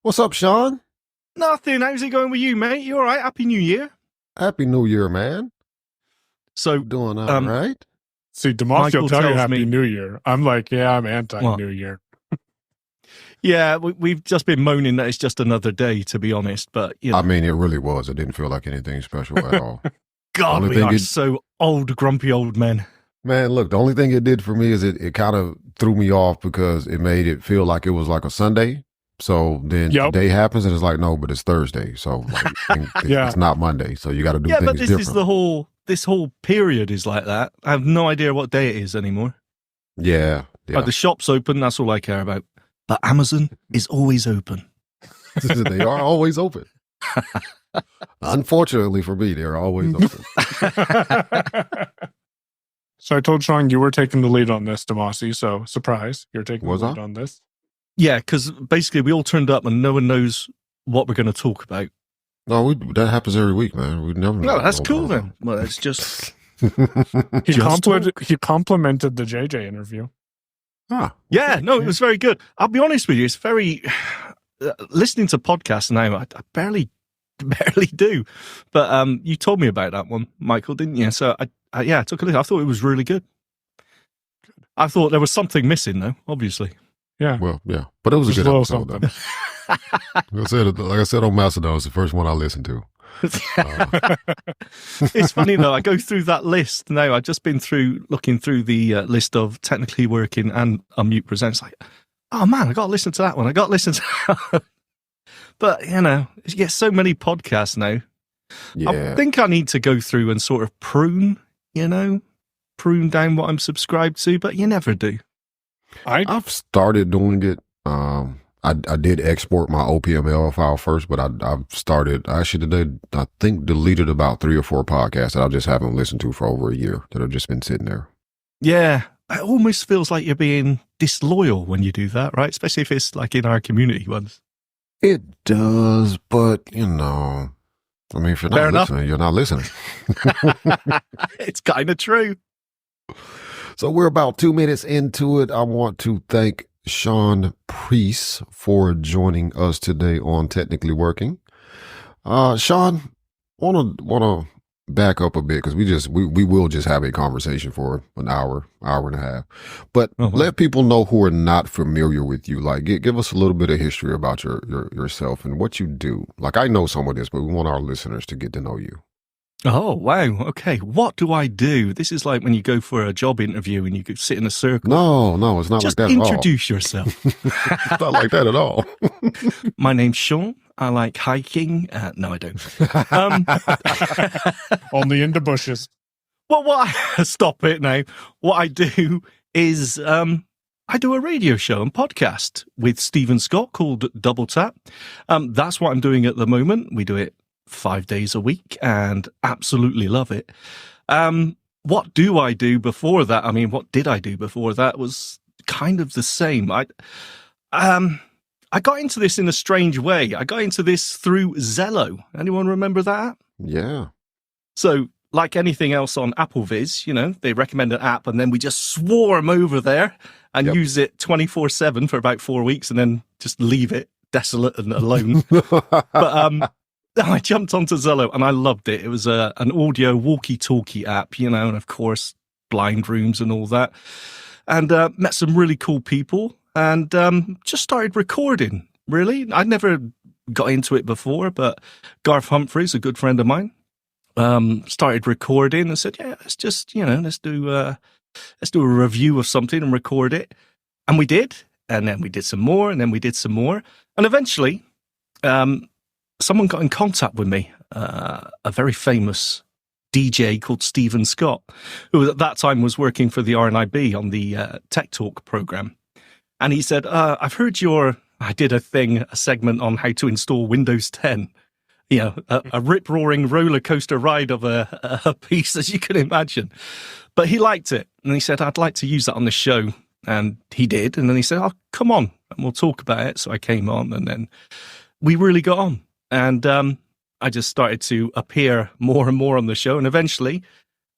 What's up, Sean? Nothing. How's it going with you, mate? You all right? Happy New Year. Happy New Year, man. So, Doing all right? See, Damashe Michael will tell you tells Happy me- New Year. I'm like, yeah, I'm What? anti-New Year. Yeah, we've just been moaning that it's just another day, to be honest. But, you know, I mean, it really was. It didn't feel like anything special at all. God, only we thing are it- so old, grumpy old men. Man, look, the only thing it did for me is it kind of threw me off because it made it feel like it was like a Sunday. So then Yep. the day happens and it's like, no, but it's Thursday. So like, Yeah. it's not Monday. So you got to do Yeah, things but this different. is this whole period is like that. I have no idea what day it is anymore. Yeah. Like the shop's open, that's all I care about. But Amazon is always open. They are always open. Unfortunately for me, they're always open. So I told Sean you were taking the lead on this, Damashe. So surprise, you're taking Was the lead I? on this. Yeah, because basically we all turned up and no one knows what we're going to talk about. No, that happens every week, man. We never. No, that's know. cool then. Well, it's just... He Just complimented the JJ interview. Ah, Yeah, no, it was very good. I'll be honest with you, it's very listening to podcasts now. I barely do, but you told me about that one, Michael, didn't you? So I took a look. I thought it was really good. I thought there was something missing, though. Obviously, Yeah. well, yeah, but it was a Just good a little episode. something. Like I said on Mastodon, it's the first one I listened to. It's funny though. I go through that list now. I've just been looking through the list of Technically Working and Unmute Presents. Like, oh man, I got to listen to that one. I got to listen to that. But you know, you get so many podcasts now. Yeah, I think I need to go through and sort of prune down what I'm subscribed to, but you never do. I've started doing it. I did export my OPML file first, but I've started. I actually deleted about 3 or 4 podcasts that I just haven't listened to for over a year that have just been sitting there. Yeah, it almost feels like you're being disloyal when you do that, right? Especially if it's like in our community ones. It does, but you know, I mean, if you're Fair not enough. listening, you're not listening. It's kind of true. So we're about 2 minutes into it. I want to thank Sean Preece for joining us today on Technically Working. Sean, wanna back up a bit because we will just have a conversation for an hour and a half. But let people know who are not familiar with you. Like, give us a little bit of history about yourself and what you do. Like, I know some of this, but we want our listeners to get to know you. Oh, wow. Okay. What do I do? This is like when you go for a job interview and you could sit in a circle. No, it's not Just like that at all. introduce yourself. It's not like that at all. My name's Sean. I like hiking. No, I don't. Only in the bushes. Well, stop it now. What I do is I do a radio show and podcast with Stephen Scott called Double Tap. That's what I'm doing at the moment. We do it 5 days a week and absolutely love it. What do I do before that? I mean, what did I do before that was kind of the same. I got into this in a strange way. I got into this through Zello. Anyone remember that? Yeah. So, like anything else on AppleViz, you know, they recommend an app and then we just swarm over there and use it 24/7 for about 4 weeks and then just leave it desolate and alone. But I jumped onto Zello and I loved it. It was an audio walkie-talkie app, you know, and of course, blind rooms and all that. And met some really cool people and just started recording, really. I'd never got into it before, but Garth Humphreys, a good friend of mine, started recording and said, yeah, let's just, you know, let's do a review of something and record it. And we did. And then we did some more and then we did some more. And eventually, someone got in contact with me, a very famous DJ called Stephen Scott, who at that time was working for the RNIB on the Tech Talk program. And he said, I've heard I did a segment on how to install Windows 10. You know, a rip-roaring roller coaster ride of a piece, as you can imagine. But he liked it. And he said, I'd like to use that on the show. And he did. And then he said, oh, come on, and we'll talk about it. So I came on and then we really got on. And I just started to appear more and more on the show. And eventually,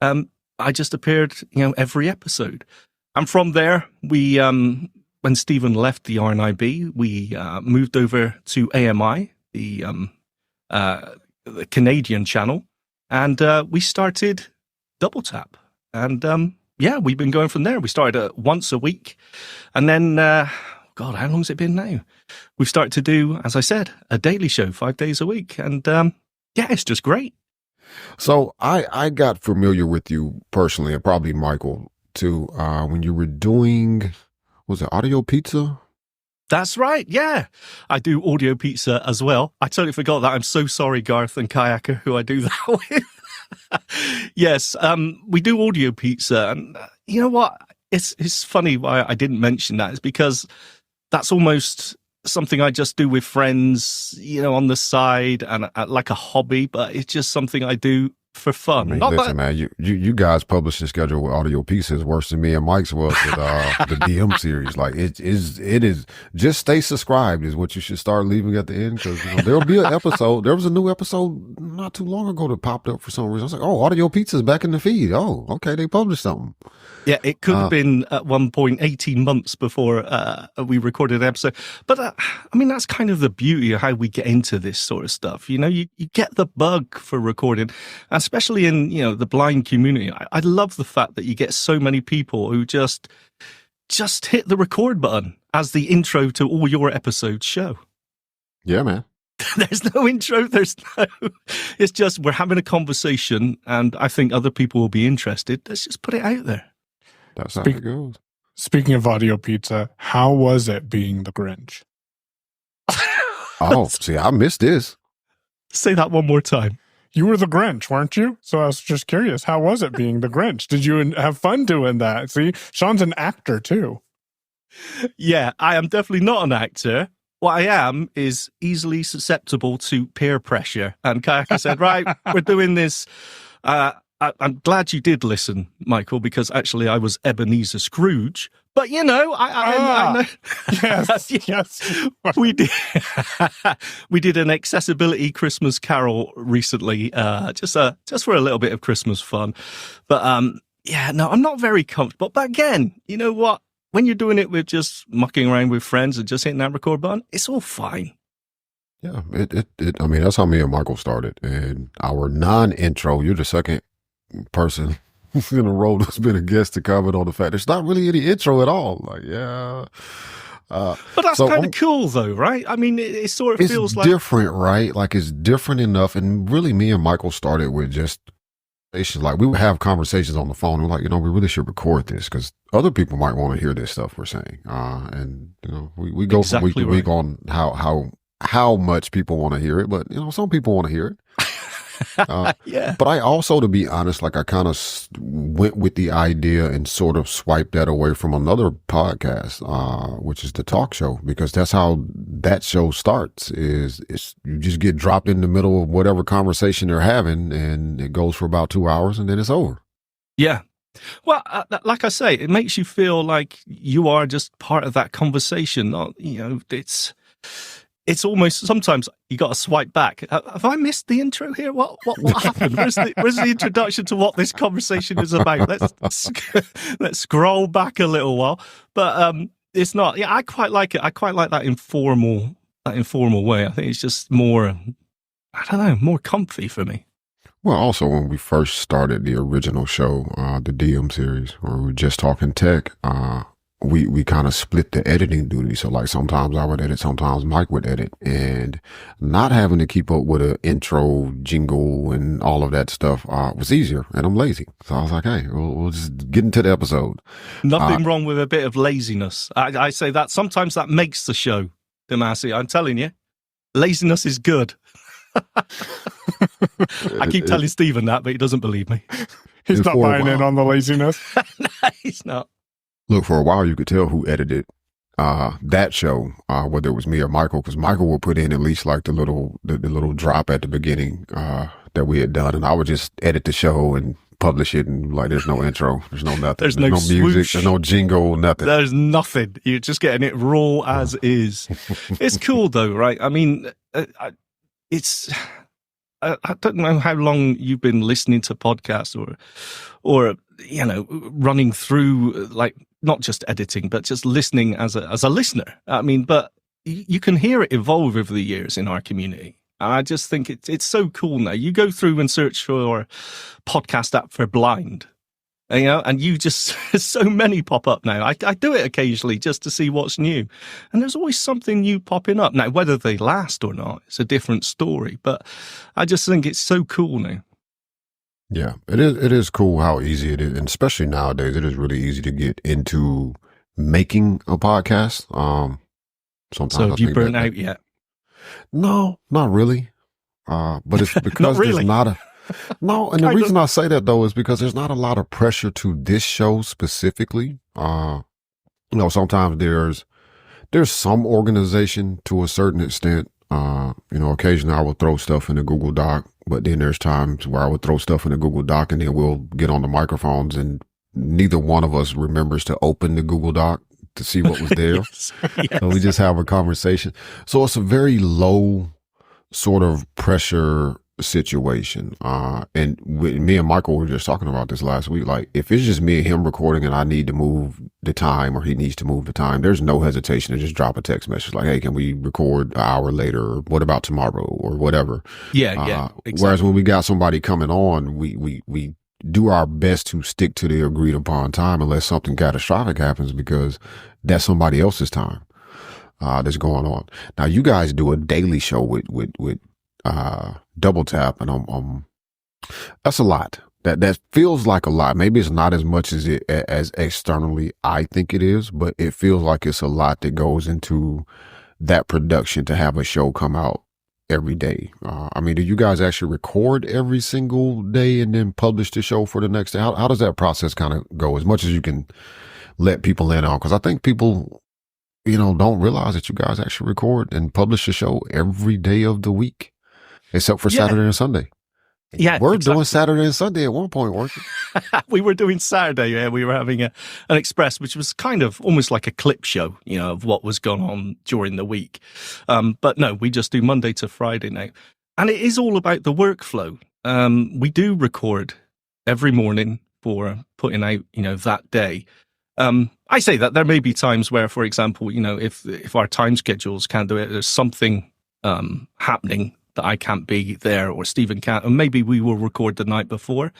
I just appeared, you know, every episode. And from there, we when Stephen left the RNIB, we moved over to AMI, the Canadian channel, and we started Double Tap. And we've been going from there. We started once a week, and then, God, how long has it been now? We've started to do, as I said, a daily show 5 days a week, and it's just great. So I got familiar with you personally, and probably Michael too, when you were doing, was it Audio Pizza? That's right, yeah. I do Audio Pizza as well. I totally forgot that. I'm so sorry, Garth and Kayaker, who I do that with. Yes, we do Audio Pizza, and you know what? It's funny why I didn't mention that. It's because that's almost something I just do with friends, on the side and like a hobby, but it's just something I do for fun. I mean, listen, man, you guys' publishing schedule with Audio Pizza is worse than me and Mike's was with the DM series. Like it is just stay subscribed is what you should start leaving at the end, because there'll be an episode. There was a new episode not too long ago that popped up for some reason. I was like, oh, Audio Pizza is back in the feed. Oh, okay, they published something. Yeah, it could have been at one point 18 months before we recorded an episode. But I mean, that's kind of the beauty of how we get into this sort of stuff. You get the bug for recording, especially in, the blind community. I love the fact that you get so many people who just hit the record button as the intro to all your episodes show. Yeah, man. There's no intro. It's just we're having a conversation, and I think other people will be interested. Let's just put it out there. That's how it goes. Speaking of Audio Pizza, how was it being the Grinch? Oh, see, I missed this. Say that one more time. You were the Grinch, weren't you? So I was just curious, how was it being the Grinch? Did you have fun doing that? See, Sean's an actor too. Yeah, I am definitely not an actor. What I am is easily susceptible to peer pressure. And Kayaka said, right, we're doing this. I'm glad you did listen, Michael, because actually I was Ebenezer Scrooge. But, I know. Yes. We did. We did an accessibility Christmas carol recently, just for a little bit of Christmas fun. But, I'm not very comfortable. But again, you know what? When you're doing it with just mucking around with friends and just hitting that record button, it's all fine. Yeah, I mean, that's how me and Michael started. And our non-intro, you're the second person in a row that's been a guest to comment on the fact there's not really any intro at all. Like, yeah. But that's kind of cool, though, right? I mean, it sort of feels like... It's different, right? Like, it's different enough. And really, me and Michael started with just... Like, we would have conversations on the phone. We're like, we really should record this because other people might want to hear this stuff we're saying. And, we go from week to week on how much people want to hear it. But, some people want to hear it. Yeah. But I also, to be honest, like I kind of went with the idea and sort of swiped that away from another podcast, which is the talk show, because that's how that show starts. Is you just get dropped in the middle of whatever conversation they're having, and it goes for about 2 hours, and then it's over. Yeah. Well, like I say, it makes you feel like you are just part of that conversation. It's almost, sometimes you got to swipe back. Have I missed the intro here? What happened? Where's the introduction to what this conversation is about? Let's scroll back a little while. But it's not. Yeah, I quite like it. I quite like that informal way. I think it's just more, more comfy for me. Well, also when we first started the original show, the DM series, where we were just talking tech, we kind of split the editing duty. So like sometimes I would edit, sometimes Mike would edit, and not having to keep up with an intro jingle and all of that stuff was easier, and I'm lazy. So I was like, hey, we'll just get into the episode. Nothing wrong with a bit of laziness. I say that sometimes that makes the show, Damashe. I'm telling you, laziness is good. I keep telling Stephen that, but he doesn't believe me. He's not buying in on the laziness. No, he's not. Look, for a while you could tell who edited that show, whether it was me or Michael, because Michael would put in at least like the little drop at the beginning that we had done, and I would just edit the show and publish it, and like there's no intro, there's no nothing, there's no music, swoosh. There's no jingle, nothing. There's nothing. You're just getting it raw as is. It's cool though, right? I mean, I don't know how long you've been listening to podcasts or running through, like, not just editing, but just listening as a listener. I mean, but you can hear it evolve over the years in our community. I just think it's so cool now. You go through and search for podcast app for blind, and you just, so many pop up now. I do it occasionally just to see what's new. And there's always something new popping up. Now, whether they last or not, it's a different story. But I just think it's so cool now. Yeah, it is cool how easy it is. And especially nowadays, it is really easy to get into making a podcast. Sometimes So have you burnt out yet? No, not really. But it's because really? there's not a... No, and the reason I say that, though, is because there's not a lot of pressure to this show specifically. Sometimes there's some organization to a certain extent. Occasionally I will throw stuff in a Google Doc, but then there's times where I would throw stuff in a Google Doc and then we'll get on the microphones and neither one of us remembers to open the Google Doc to see what was there. Yes. So we just have a conversation. So it's a very low sort of pressure situation. And me and Michael were just talking about this last week. Like, if it's just me and him recording and I need to move the time or he needs to move the time, there's no hesitation to just drop a text message like, hey, can we record an hour later? Or what about tomorrow or whatever? Yeah, exactly. Whereas when we got somebody coming on, we do our best to stick to the agreed upon time unless something catastrophic happens, because that's somebody else's time that's going on. Now, you guys do a daily show with Double Tap, and that's a lot. That feels like a lot. Maybe it's not as much as externally I think it is, but it feels like it's a lot that goes into that production to have a show come out every day. Do you guys actually record every single day and then publish the show for the next day? How does that process kind of go, as much as you can let people in on? Because I think people, don't realize that you guys actually record and publish a show every day of the week. Except for Saturday and Sunday. Yeah, we're doing Saturday and Sunday at one point, weren't we? We were doing Saturday. Yeah, we were having an Express, which was kind of almost like a clip show, of what was going on during the week. But no, we just do Monday to Friday now, and it is all about the workflow. We do record every morning for putting out, that day. I say that there may be times where, for example, if our time schedules can't do it, there's something happening that I can't be there or Stephen can't, and maybe we will record the night before.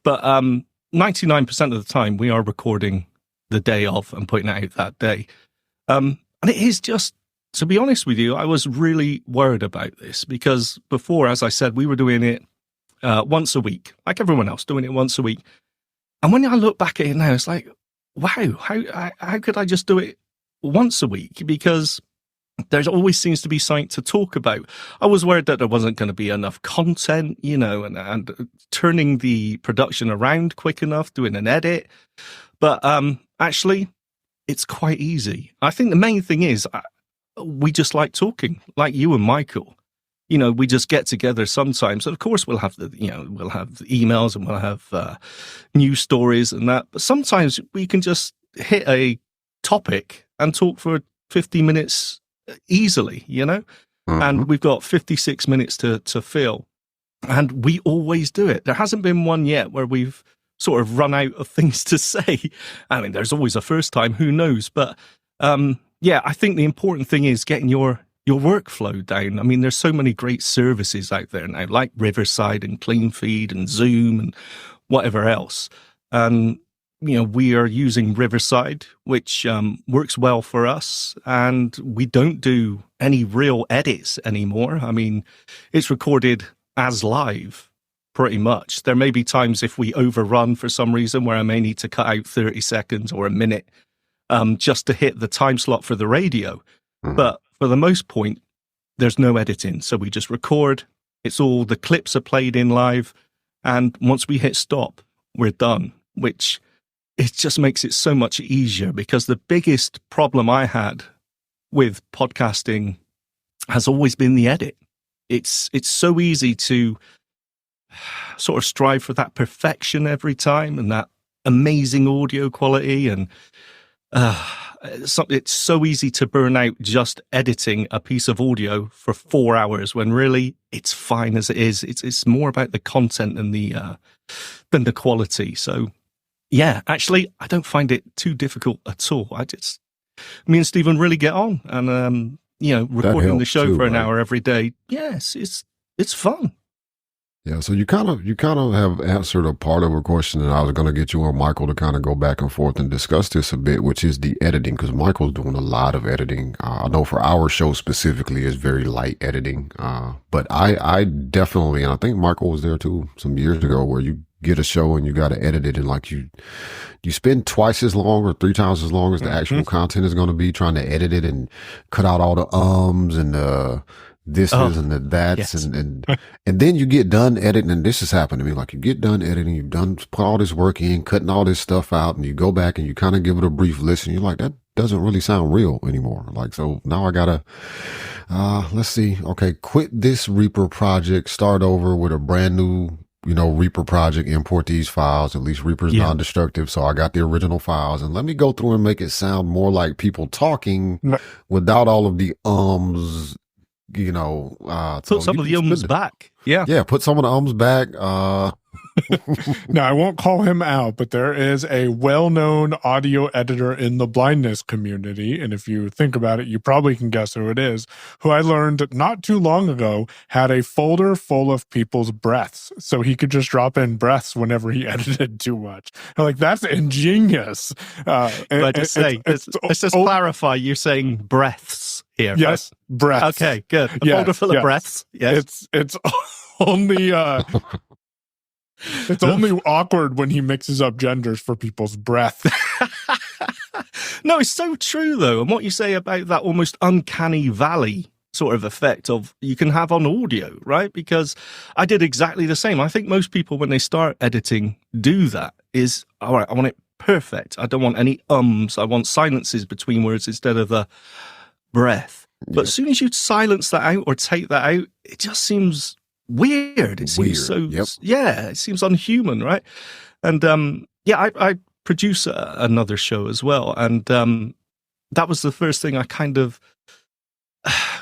But 99% of the time we are recording the day of and putting it out that day. And it is just, to be honest with you, I was really worried about this because before, as I said, we were doing it once a week, like everyone else, doing it once a week. And when I look back at it now, it's like, wow, how could I just do it once a week? Because there always seems to be something to talk about. I was worried that there wasn't going to be enough content, and turning the production around quick enough, doing an edit. But actually, it's quite easy. I think the main thing is we just like talking, like you and Michael. We just get together sometimes. Of course, we'll have the emails and we'll have news stories and that. But sometimes we can just hit a topic and talk for 50 minutes easily, Mm-hmm. And we've got 56 minutes to fill, and we always do it. There hasn't been one yet where we've sort of run out of things to say. I mean, there's always a first time, who knows? But I think the important thing is getting your workflow down. I mean, there's so many great services out there now, like Riverside and CleanFeed and Zoom and whatever else. And we are using Riverside, which works well for us, and we don't do any real edits anymore. I mean, it's recorded as live, pretty much. There may be times if we overrun for some reason where I may need to cut out 30 seconds or a minute just to hit the time slot for the radio. Mm-hmm. But for the most point, there's no editing. So we just record. It's all, the clips are played in live. And once we hit stop, we're done, which it just makes it so much easier, because the biggest problem I had with podcasting has always been the edit. It's so easy to sort of strive for that perfection every time and that amazing audio quality. And it's so easy to burn out just editing a piece of audio for 4 hours when really it's fine as it is. It's more about the content and than the quality. So Yeah, actually, I don't find it too difficult at all. Me and Stephen really get on, and recording the helps show too, for an right? hour every day. Yes, it's fun. Yeah, so you kind of have answered a part of a question that I was going to get you and Michael to kind of go back and forth and discuss this a bit, which is the editing, because Michael's doing a lot of editing. I know for our show specifically, it's very light editing. But I definitely, and I think Michael was there too some years ago, where you get a show and you got to edit it, and like you spend twice as long or three times as long as the actual content is going to be trying to edit it and cut out all the and the this is and the that's yes. and then you get done editing, and this has happened to me. Like you get done editing, you've done put all this work in, cutting all this stuff out, and you go back and you kind of give it a brief listen. You're like, that doesn't really sound real anymore. Like, so now I gotta let's see. Okay, quit this Reaper project, start over with a brand new Reaper project, import these files. At least Reaper's non-destructive, so I got the original files, and let me go through and make it sound more like people talking without all of the put some of the ums back. Yeah, put some of the ums back. Now, I won't call him out, but there is a well-known audio editor in the blindness community, and if you think about it, you probably can guess who it is, who I learned not too long ago had a folder full of people's breaths, so he could just drop in breaths whenever he edited too much. I'm like, that's ingenious. Let's just clarify, you're saying breaths here. Yes, right? breaths. Okay, good. A folder full of breaths. Yes. It's only... It's only awkward when he mixes up genders for people's breath. No, it's so true, though. And what you say about that almost uncanny valley sort of effect of you can have on audio, right? Because I did exactly the same. I think most people, when they start editing, do that. Is, all right, I want it perfect. I don't want any ums. I want silences between words instead of the breath. But as soon as you silence that out or take that out, it just seems... weird. It seems it seems unhuman, right? And I produce another show as well, and that was the first thing I kind of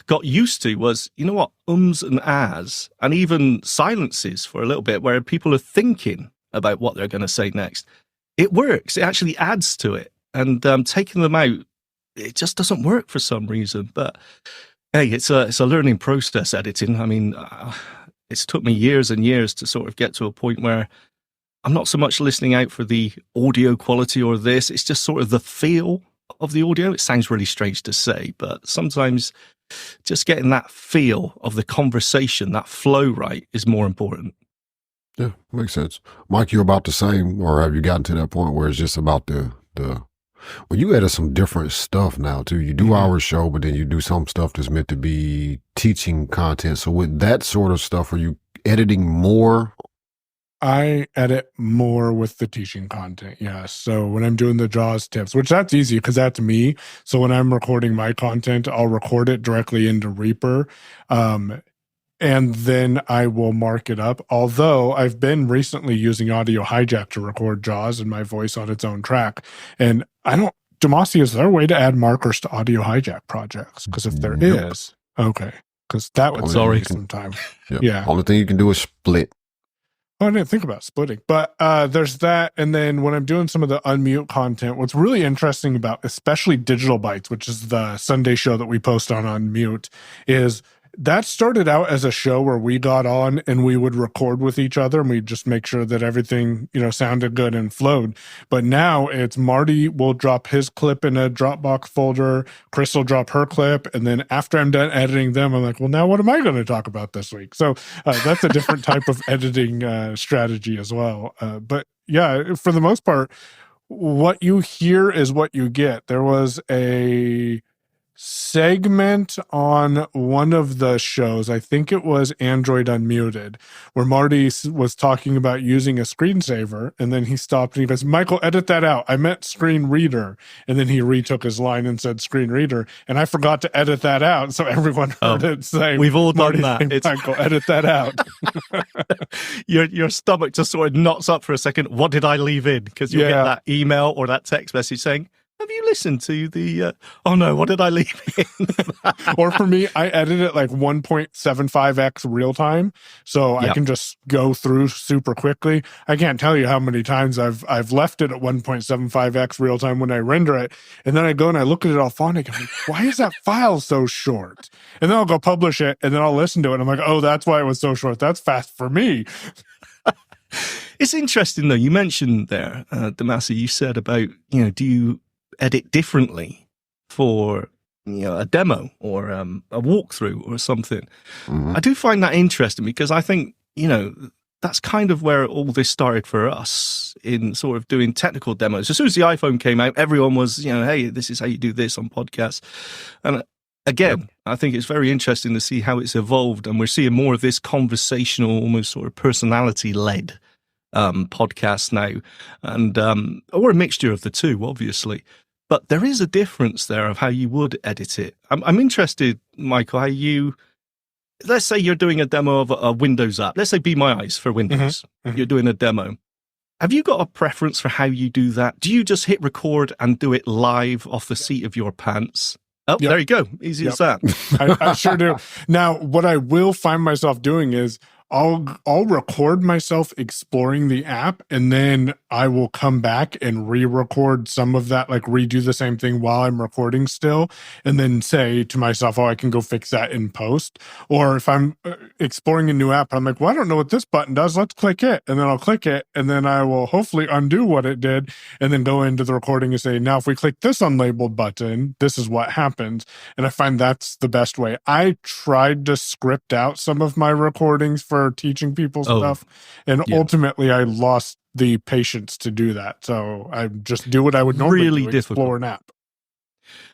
got used to was, you know what, ums and ahs, and even silences for a little bit where people are thinking about what they're going to say next. It works. It actually adds to it, and taking them out, it just doesn't work for some reason. But hey, it's a learning process, editing. I mean, it's took me years and years to sort of get to a point where I'm not so much listening out for the audio quality or this. It's just sort of the feel of the audio. It sounds really strange to say, but sometimes just getting that feel of the conversation, that flow right, is more important. Yeah, makes sense. Mike, you're about the same, or have you gotten to that point where it's just about the well, you edit some different stuff now too. You do our show, but then you do some stuff that's meant to be teaching content. So with that sort of stuff, are you editing more? I edit more with the teaching content, yes. So when I'm doing the JAWS tips, which that's easy because that's me. So when I'm recording my content, I'll record it directly into Reaper. And then I will mark it up. Although I've been recently using Audio Hijack to record JAWS and my voice on its own track. And Damashe, is there a way to add markers to Audio Hijack projects? Because if there is, okay. Because that would save me some time. Yeah. Only thing you can do is split. Oh, I didn't think about splitting. But there's that. And then when I'm doing some of the unmute content, what's really interesting about especially Digital Bites, which is the Sunday show that we post on Unmute, is that started out as a show where we got on and we would record with each other and we'd just make sure that everything, sounded good and flowed. But now it's Marty will drop his clip in a Dropbox folder, Chris will drop her clip, and then after I'm done editing them, I'm like, well, now what am I going to talk about this week? So that's a different type of editing strategy as well. But yeah, for the most part, what you hear is what you get. There was a segment on one of the shows, I think it was Android Unmuted, where Marty was talking about using a screensaver, and then he stopped and he goes, Michael, edit that out. I meant screen reader. And then he retook his line and said screen reader, and I forgot to edit that out, so everyone heard it saying, we've all done that. It's Michael, edit that out. Your stomach just sort of knots up for a second. What did I leave in? Because you get that email or that text message saying, Have you listened to the, oh no, what did I leave in? Or for me, I edit it like 1.75x real time. So I can just go through super quickly. I can't tell you how many times I've left it at 1.75x real time when I render it. And then I go and I look at it all phonic. I'm like, why is that file so short? And then I'll go publish it and then I'll listen to it. And I'm like, oh, that's why it was so short. That's fast for me. It's interesting though. You mentioned there, Damashe, you said about, do you edit differently for a demo or a walkthrough or something? I do find that interesting because I think that's kind of where all this started for us in sort of doing technical demos. As soon as the iPhone came out, everyone was hey, this is how you do this on podcasts. And again, I think it's very interesting to see how it's evolved, and we're seeing more of this conversational, almost sort of personality led podcast now, and or a mixture of the two, obviously. But there is a difference there of how you would edit it. I'm interested, Michael, how you, let's say you're doing a demo of a Windows app. Let's say Be My Eyes for Windows. You're doing a demo. Have you got a preference for how you do that? Do you just hit record and do it live off the seat of your pants? Oh, there you go. Easy as that. I sure do. Now, what I will find myself doing is I'll record myself exploring the app, and then I will come back and re-record some of that, like redo the same thing while I'm recording still, and then say to myself, oh, I can go fix that in post. Or if I'm exploring a new app, I'm like, well, I don't know what this button does. Let's click it. And then I'll click it, and then I will hopefully undo what it did, and then go into the recording and say, now if we click this unlabeled button, this is what happens. And I find that's the best way. I tried to script out some of my recordings for teaching people stuff, and ultimately I lost the patience to do that. So I just do what I would normally do, explore an app.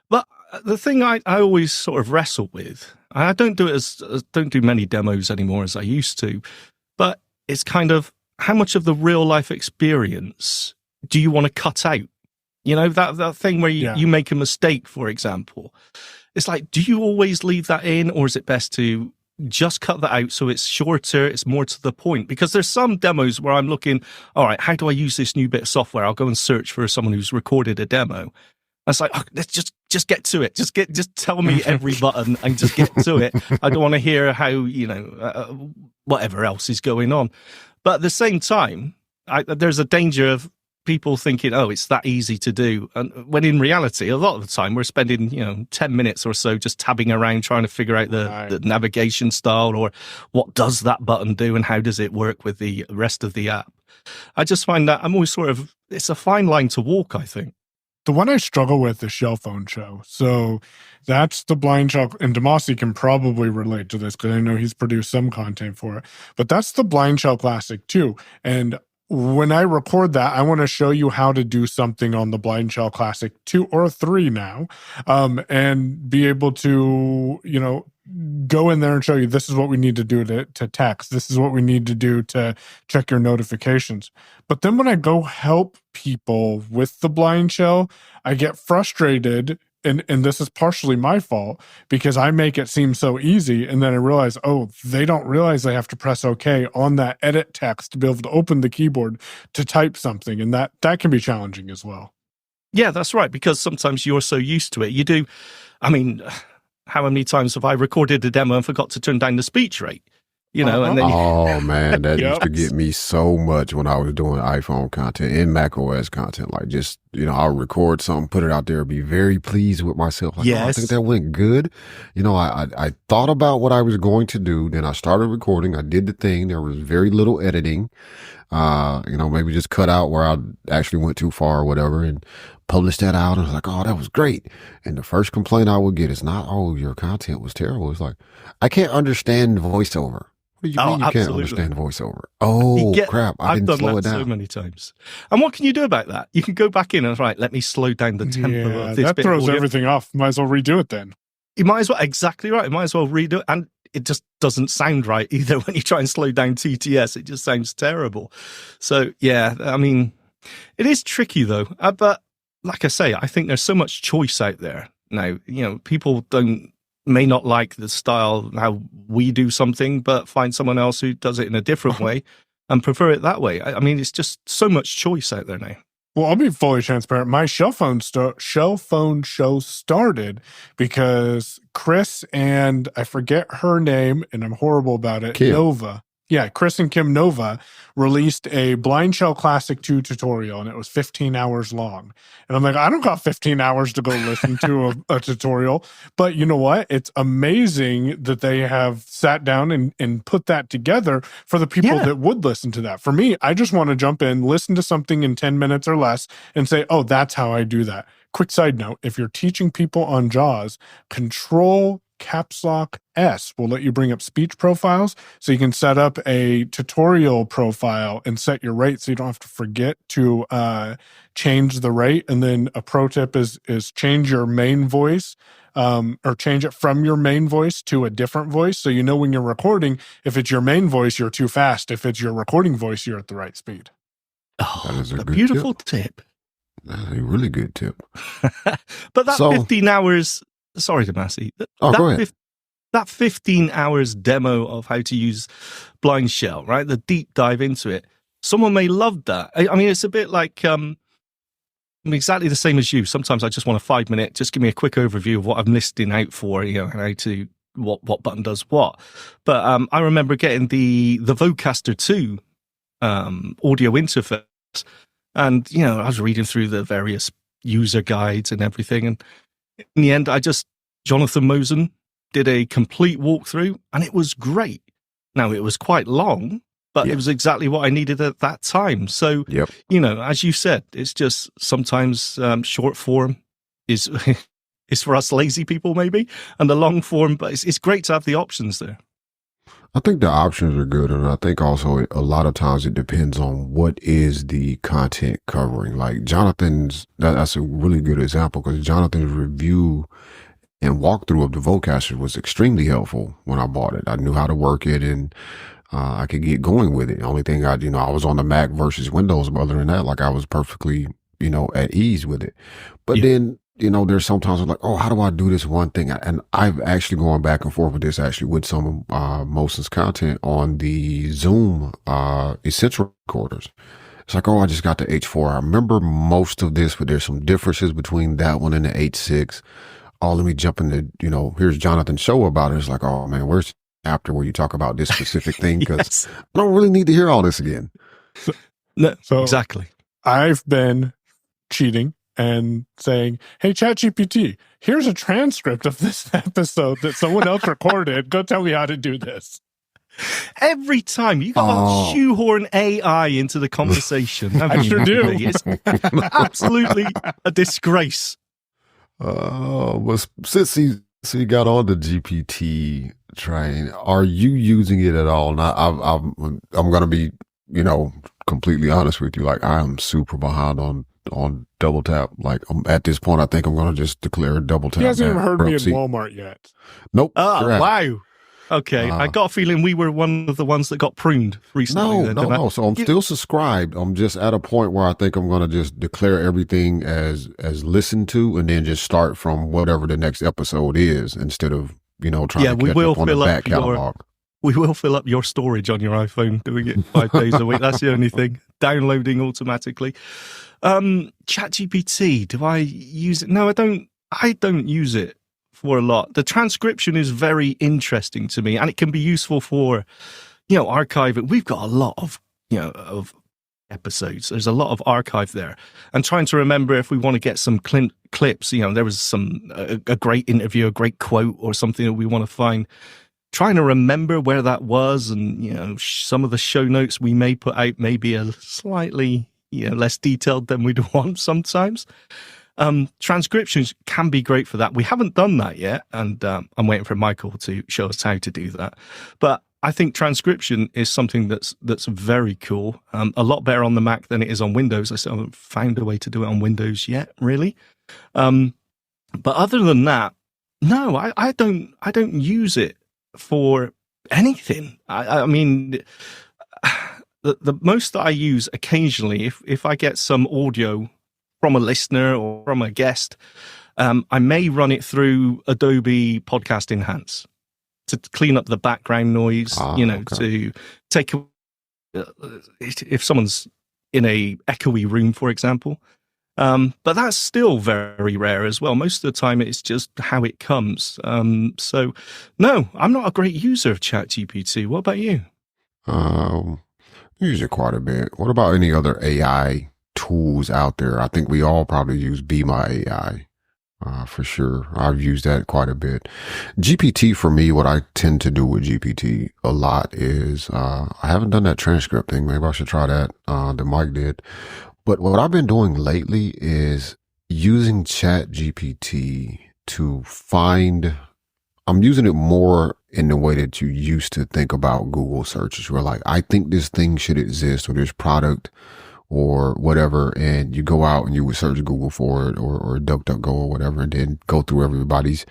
But the thing I always sort of wrestle with, I don't do many demos anymore as I used to, but it's kind of how much of the real life experience do you want to cut out? That thing where you make a mistake, for example. It's like, do you always leave that in, or is it best to just cut that out so it's shorter, it's more to the point? Because there's some demos where I'm looking, all right, how do I use this new bit of software? I'll go and search for someone who's recorded a demo. It's like, let's just get to it. Just tell me every button and just get to it. I don't want to hear how, whatever else is going on. But at the same time, there's a danger of people thinking, oh, it's that easy to do. And when in reality, a lot of the time we're spending, 10 minutes or so just tabbing around trying to figure out the navigation style, or what does that button do and how does it work with the rest of the app. I just find that I'm always it's a fine line to walk, I think. The one I struggle with is Shell Phone Show. So that's the Blind Shell, and Damashe can probably relate to this because I know he's produced some content for it, but that's the Blind Shell Classic too. And when I record that, I want to show you how to do something on the Blind Shell Classic 2 or 3 now, and be able to, go in there and show you this is what we need to do to text. This is what we need to do to check your notifications. But then when I go help people with the Blind Shell, I get frustrated. And this is partially my fault because I make it seem so easy. And then I realize, oh, they don't realize they have to press OK on that edit text to be able to open the keyboard to type something. And that can be challenging as well. Yeah, that's right. Because sometimes you're so used to it. You do. I mean, how many times have I recorded a demo and forgot to turn down the speech rate? And then oh man, that used to get me so much when I was doing iPhone content and Mac OS content. Like, just I'll record something, put it out there, be very pleased with myself. Like, I think that went good. I thought about what I was going to do, then I started recording. I did the thing. There was very little editing. Maybe just cut out where I actually went too far or whatever, and published that out. And I was like, oh, that was great. And the first complaint I would get is not, oh, your content was terrible. It's like, I can't understand voiceover. What do you mean you can't understand voiceover? Oh, crap. I didn't slow it down. So many times. And what can you do about that? You can go back in and, right, let me slow down the tempo of this that bit. Throws everything off. Might as well redo it then. You might as well. Exactly right. You might as well redo it. And it just doesn't sound right either when you try and slow down TTS. It just sounds terrible. So, yeah, I mean, it is tricky, though. But like I say, I think there's so much choice out there now. People may not like the style, how we do something, but find someone else who does it in a different way and prefer it that way. I mean, it's just so much choice out there now. Well, I'll be fully transparent. My shell phone show started because Chris and I forget her name, and I'm horrible about it. Kim. Nova. Yeah, Chris and Kim Nova released a Blind Shell Classic 2 tutorial, and it was 15 hours long. And I'm like, I don't got 15 hours to go listen to a tutorial. But you know what? It's amazing that they have sat down and put that together for the people that would listen to that. For me, I just want to jump in, listen to something in 10 minutes or less, and say, oh, that's how I do that. Quick side note, if you're teaching people on JAWS, Control Caps Lock S will let you bring up speech profiles, so you can set up a tutorial profile and set your rate so you don't have to forget to change the rate. And then a pro tip is change your main voice or change it from your main voice to a different voice, so you know when you're recording, if it's your main voice, you're too fast. If it's your recording voice, you're at the right speed. Oh, That is a good beautiful tip. That's a really good tip. But that 15 hours... Sorry, Damashe. Go ahead. That 15 hours demo of how to use Blind Shell, right? The deep dive into it. Someone may love that. I mean, it's a bit like I'm exactly the same as you. Sometimes I just want a 5-minute, just give me a quick overview of what I'm listing out for, and how to what button does what. But I remember getting the Vocaster 2 audio interface, and I was reading through the various user guides and everything, and in the end, Jonathan Mosen did a complete walkthrough, and it was great. Now, it was quite long, but it was exactly what I needed at that time. So, as you said, it's just sometimes short form is for us lazy people, maybe, and the long form, but it's great to have the options there. I think the options are good, and I think also a lot of times it depends on what is the content covering. Like Jonathan's, that's a really good example, because Jonathan's review and walkthrough of the Vocaster was extremely helpful when I bought it. I knew how to work it, and I could get going with it. The only thing I was on the Mac versus Windows, but other than that, like I was perfectly, at ease with it. But then, there's sometimes I'm like, oh, how do I do this one thing? And I've actually gone back and forth with this with some of Mosen's content on the Zoom Essential recorders. It's like, oh, I just got the H4. I remember most of this, but there's some differences between that one and the H6. Oh, let me jump into, here's Jonathan's show about it. It's like, oh man, where's after where you talk about this specific thing? Because I don't really need to hear all this again. So exactly. I've been cheating and saying, hey, ChatGPT, here's a transcript of this episode that someone else recorded. Go tell me how to do this. Every time you got to shoehorn AI into the conversation. I sure do. It's absolutely a disgrace. But since he got on the GPT train, are you using it at all? Now, I'm going to be, completely honest with you. Like, I am super behind on double tap. Like, at this point, I think I'm going to just declare double tap. He hasn't even heard me at Walmart yet. Nope. Oh, wow. Okay, I got a feeling we were one of the ones that got pruned recently. No. So I'm still subscribed. I'm just at a point where I think I'm going to just declare everything as listened to, and then just start from whatever the next episode is, instead of trying to catch up on the back catalog. We will fill up your storage on your iPhone, doing it 5 days a week. That's the only thing. Downloading automatically. ChatGPT, do I use it? No, I don't. I don't use it for a lot. The transcription is very interesting to me, and it can be useful for, archiving. We've got a lot of, of episodes. There's a lot of archive there, and trying to remember if we want to get some clips. There was a great interview, a great quote, or something that we want to find. Trying to remember where that was, and some of the show notes we may put out may be a slightly less detailed than we'd want sometimes. Transcriptions can be great for that. We haven't done that yet, and I'm waiting for Michael to show us how to do that. But I think transcription is something that's very cool. A lot better on the Mac than it is on Windows. I still haven't found a way to do it on Windows yet, really. But other than that, no, I don't use it for anything. I mean, the most that I use occasionally, if I get some audio from a listener or from a guest, I may run it through Adobe Podcast Enhance to clean up the background noise, to take, if someone's in a echoey room, for example. But that's still very rare as well. Most of the time, it's just how it comes. So, no, I'm not a great user of ChatGPT. What about you? Use it quite a bit. What about any other AI tools out there? I think we all probably use Be My AI. For sure. I've used that quite a bit. GPT for me, what I tend to do with GPT a lot is, I haven't done that transcript thing. Maybe I should try that, that Mike did. But what I've been doing lately is using ChatGPT to find, I'm using it more in the way that you used to think about Google searches, where like, I think this thing should exist, or this product or whatever, and you go out and you would search Google for it, or DuckDuckGo or whatever, and then go through everybody's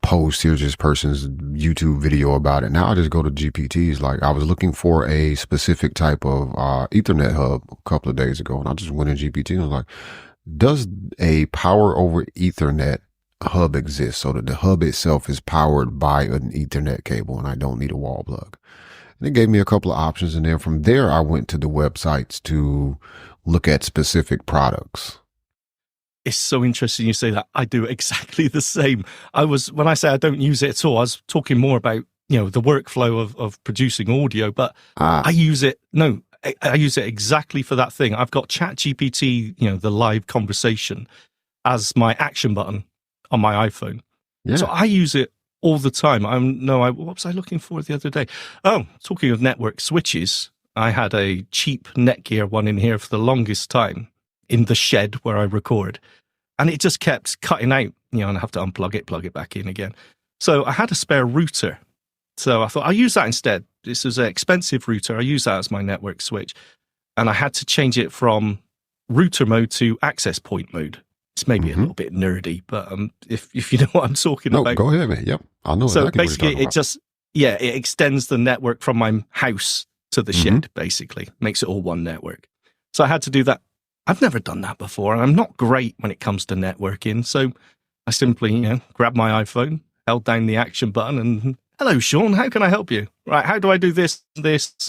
post. Here's this person's YouTube video about it. Now I just go to GPTs. Like, I was looking for a specific type of Ethernet hub a couple of days ago, and I just went in GPT and was like, does a power over Ethernet hub exist so that the hub itself is powered by an Ethernet cable and I don't need a wall plug? And it gave me a couple of options, and then from there I went to the websites to look at specific products. It's so interesting you say that. I do exactly the same. When I say I don't use it at all, I was talking more about, the workflow of producing audio, but I use it. No, I use it exactly for that thing. I've got ChatGPT, the live conversation, as my action button on my iPhone. Yeah. So I use it all the time. What was I looking for the other day? Oh, talking of network switches, I had a cheap Netgear one in here for the longest time in the shed where I record, and it just kept cutting out, and I have to unplug it, plug it back in again. So I had a spare router. So I thought I'll use that instead. This is an expensive router. I use that as my network switch, and I had to change it from router mode to access point mode. It's maybe a little bit nerdy, but if you know what I'm talking about. Go ahead, man. Yep, I know. So exactly basically, it extends the network from my house to the shed. Basically, makes it all one network. So I had to do that. I've never done that before, and I'm not great when it comes to networking. So I simply, grabbed my iPhone, held down the action button, and hello, Sean. How can I help you? Right? How do I do this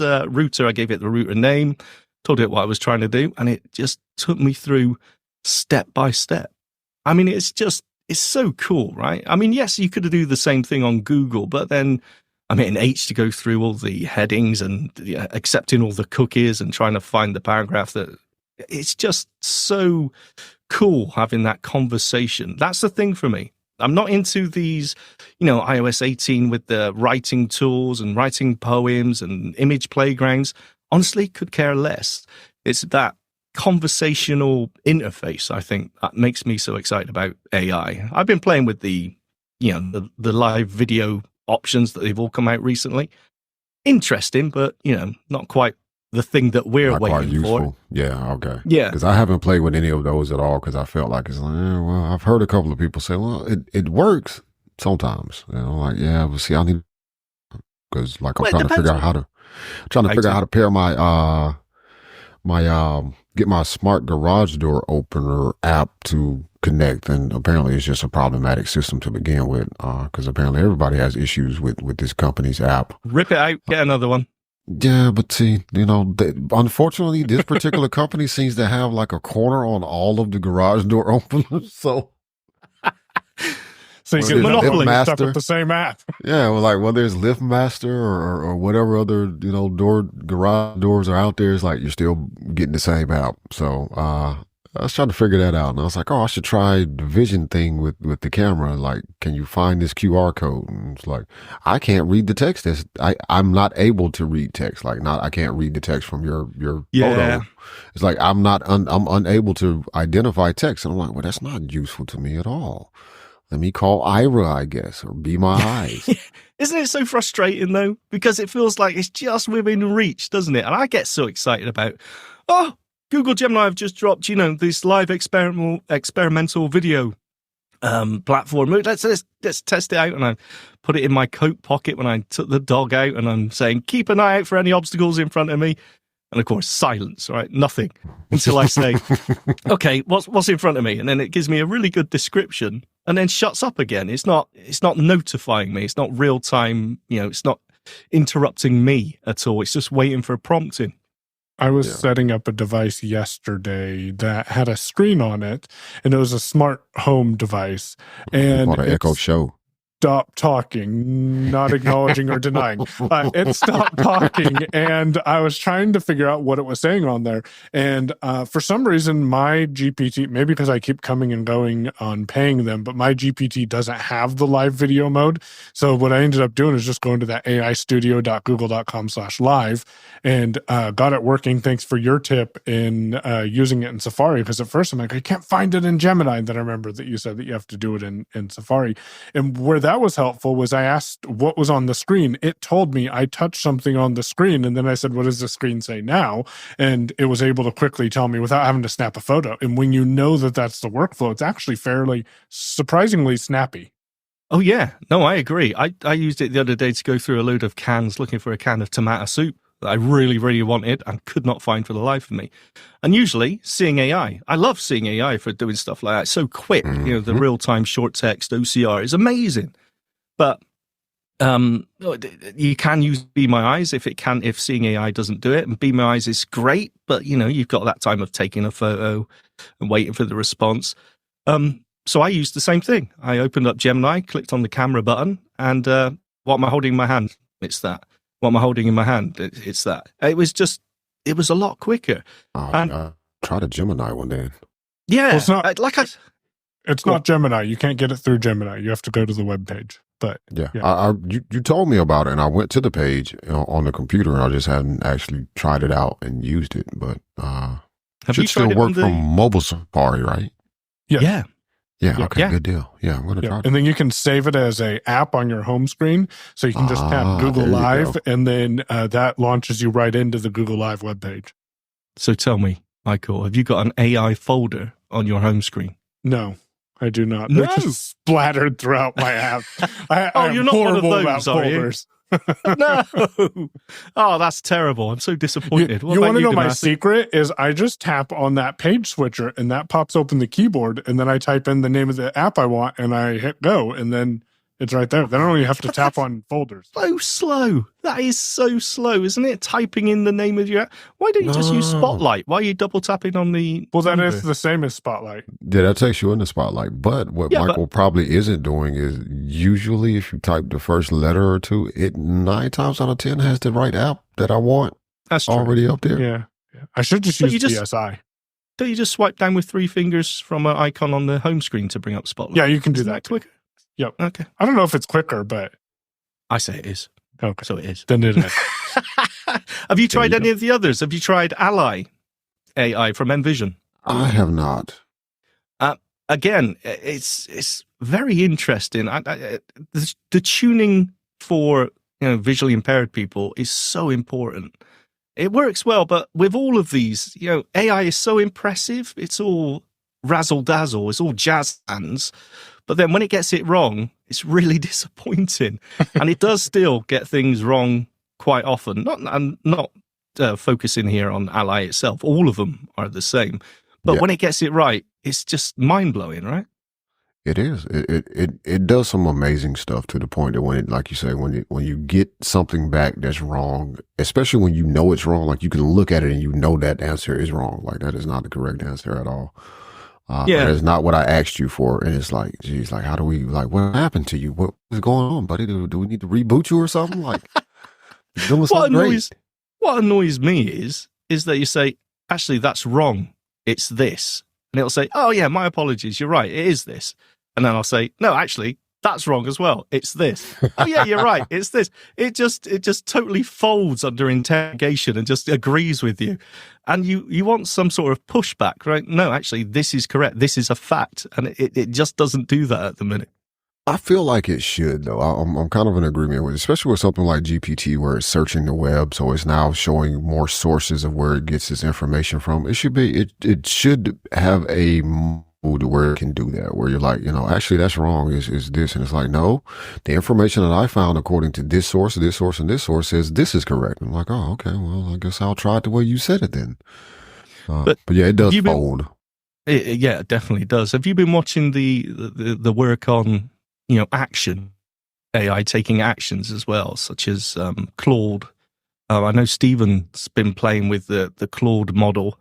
router? I gave it the router name, told it what I was trying to do, and it just took me through step by step. I mean, it's so cool, right? I mean, yes, you could do the same thing on Google, but then, H to go through all the headings and accepting all the cookies and trying to find the paragraph that it's just so cool having that conversation. That's the thing for me. I'm not into these, iOS 18 with the writing tools and writing poems and image playgrounds. Honestly, could care less. It's that conversational interface, I think, that makes me so excited about AI. I've been playing with the live video options that they've all come out recently. Interesting, but not quite the thing that we're waiting for. Yeah, okay. Yeah, because I haven't played with any of those at all, because I felt like it's like, well, I've heard a couple of people say, well, it works sometimes. But see, I need, because like I'm trying to figure out how to pair my get my smart garage door opener app to connect, and apparently it's just a problematic system to begin with, because apparently everybody has issues with this company's app. Rip it out, get another one. Yeah, but see, unfortunately, this particular company seems to have like a corner on all of the garage door openers, so you get monopoly stuck with the same app. Yeah, well, like whether it's LiftMaster or whatever other garage doors are out there, it's like you're still getting the same app. So I was trying to figure that out, and I was like, I should try the vision thing with the camera. Like, can you find this QR code? And it's like, I can't read the text. I'm not able to read text. I can't read the text from your photo. It's like I'm unable to identify text, and I'm like, well, that's not useful to me at all. Let me call Ira, I guess, or Be My Eyes. Isn't it so frustrating, though? Because it feels like it's just within reach, doesn't it? And I get so excited about, Google Gemini have just dropped, this live experimental video platform. Let's test it out. And I put it in my coat pocket when I took the dog out, and I'm saying, keep an eye out for any obstacles in front of me. And of course, silence, right? Nothing until I say, okay, what's in front of me? And then it gives me a really good description and then shuts up again. It's not notifying me. It's not real time. It's not interrupting me at all. It's just waiting for a prompting. I was Yeah. setting up a device yesterday that had a screen on it, and it was a smart home device. And Called an Echo Show. stopped talking, not acknowledging or denying. It stopped talking, and I was trying to figure out what it was saying on there. And for some reason, my GPT, maybe because I keep coming and going on paying them, but my GPT doesn't have the live video mode. So what I ended up doing is just going to that aistudio.google.com/live and got it working. Thanks for your tip in using it in Safari, because at first I'm like, I can't find it in Gemini. And then I remember that you said that you have to do it in Safari. And where that was helpful was I asked what was on the screen. It told me I touched something on the screen, and then I said, what does the screen say now? And it was able to quickly tell me without having to snap a photo. And when you know that that's the workflow, it's actually fairly surprisingly snappy. Oh, yeah. No, I agree. I used it the other day to go through a load of cans looking for a can of tomato soup that I really, really wanted and could not find for the life of me. And usually seeing AI, I love seeing AI for doing stuff like that. It's so quick. You know, the real-time short text OCR is amazing. But you can use Be My Eyes if seeing AI doesn't do it. And Be My Eyes is great, but you know, you've got that time of taking a photo and waiting for the response. So I used the same thing. I opened up Gemini, clicked on the camera button, and what am I holding in my hand? It's that. What am I holding in my hand? It's that. It was a lot quicker. Try the Gemini one day. Yeah. Well, it's not, it's not Gemini. You can't get it through Gemini. You have to go to the web page. But yeah. You told me about it, and I went to the page on the computer, and I just hadn't actually tried it out and used it. But have should you still tried work it from mobile Safari, right? Yeah. Yeah. Okay. Good deal. Yeah, I'm gonna try it. And then you can save it as a app on your home screen, so you can just tap Google Live, and then that launches you right into the Google Live webpage. So tell me, Michael, have you got an AI folder on your home screen? No, I do not. No. They're just splattered throughout my app. You're not one of those, about are you? folders. No. Oh, that's terrible. I'm so disappointed. You want to know my secret is I just tap on that page switcher, and that pops open the keyboard, and then I type in the name of the app I want, and I hit go, and then it's right there. Then I don't even have to tap on folders. So slow. That is so slow, isn't it? Typing in the name of your app. Why don't you just use Spotlight? Why are you double tapping on the Well, that number? is the same as Spotlight. Yeah, that takes you in the Spotlight. But what Michael probably isn't doing is usually if you type the first letter or two, it 9 times out of 10 has the right app that I want. That's true. Already up there. Yeah. I should just use DSI. Don't you just swipe down with 3 fingers from an icon on the home screen to bring up Spotlight? Yeah, you can do that quicker. Yep. Okay. I don't know if it's quicker, but I say it is. Okay. So it is. Then it is. Have you tried any of the others? Have you tried Ally AI from Envision? I have not. Again, it's very interesting. The tuning for visually impaired people is so important. It works well, but with all of these, AI is so impressive. It's all razzle dazzle. It's all jazz hands. But then when it gets it wrong, it's really disappointing. And it does still get things wrong quite often. Not focusing here on Ally itself. All of them are the same. But when it gets it right, it's just mind-blowing, right? It is. It does some amazing stuff to the point that when it, like you say, when you get something back that's wrong, especially when you know it's wrong, like you can look at it and you know that answer is wrong. Like that is not the correct answer at all. That is not what I asked you for. And it's like, geez, like, how do we, like, what happened to you? What is going on, buddy? Do we need to reboot you or something? Like, you're doing something great. What annoys me is that you say, actually, that's wrong. It's this. And it'll say, oh, yeah, my apologies. You're right. It is this. And then I'll say, no, actually, that's wrong as well. It's this. Oh, yeah, you're right. It's this. It just totally folds under interrogation and just agrees with you. And you want some sort of pushback, right? No, actually, this is correct. This is a fact. And it just doesn't do that at the minute. I feel like it should, though. I'm kind of in agreement with it, especially with something like GPT where it's searching the web. So it's now showing more sources of where it gets its information from. It should it should have a mode where it can do that, where you're like, actually that's wrong is this. And it's like, no, the information that I found according to this source, and this source says this is correct. I'm like, oh, okay, well, I guess I'll try it the way you said it then. But yeah, it does fold. Yeah, it definitely does. Have you been watching the work on action AI taking actions as well, such as Claude I know Stephen's been playing with the Claude model,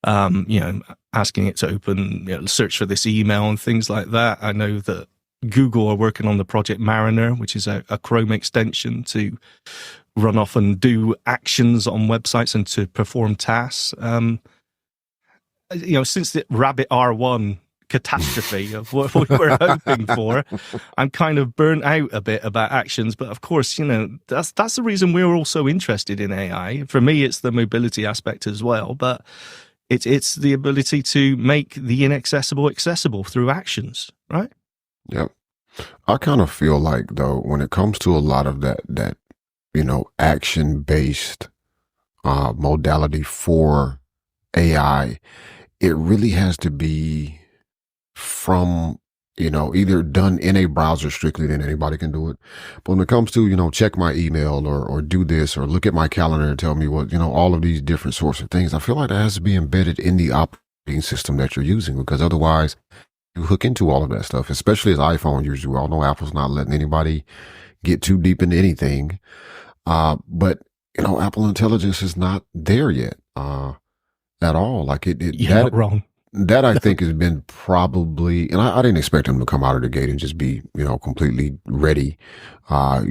asking it to open, search for this email and things like that. I know that Google are working on the Project Mariner, which is a Chrome extension to run off and do actions on websites and to perform tasks. Since the Rabbit R1 catastrophe of what we were hoping for, I'm kind of burnt out a bit about actions. But of course, that's the reason we're all so interested in AI. For me, it's the mobility aspect as well, but it's the ability to make the inaccessible accessible through actions, right? Yep. I kind of feel like, though, when it comes to a lot of that action-based modality for AI, it really has to be from, either done in a browser strictly, then anybody can do it. But when it comes to, check my email or do this or look at my calendar and tell me what, all of these different sorts of things, I feel like that has to be embedded in the operating system that you're using, because otherwise you hook into all of that stuff, especially as iPhone users. We all know Apple's not letting anybody get too deep into anything. But, Apple Intelligence is not there yet at all. Like You're not wrong. That I think has been probably, and I didn't expect them to come out of the gate and just be, completely ready,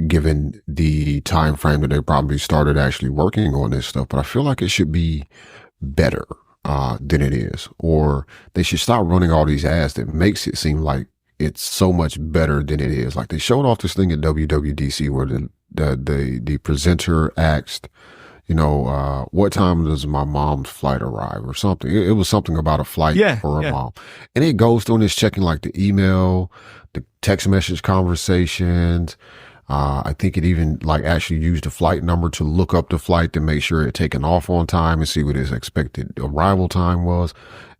given the time frame that they probably started actually working on this stuff. But I feel like it should be better than it is, or they should stop running all these ads that makes it seem like it's so much better than it is. Like they showed off this thing at WWDC where the presenter asked, what time does my mom's flight arrive or something? It was something about a flight for her mom. And it goes through and it's checking like the email, the text message conversations. I think it even like actually used the flight number to look up the flight to make sure it taken off on time and see what its expected arrival time was.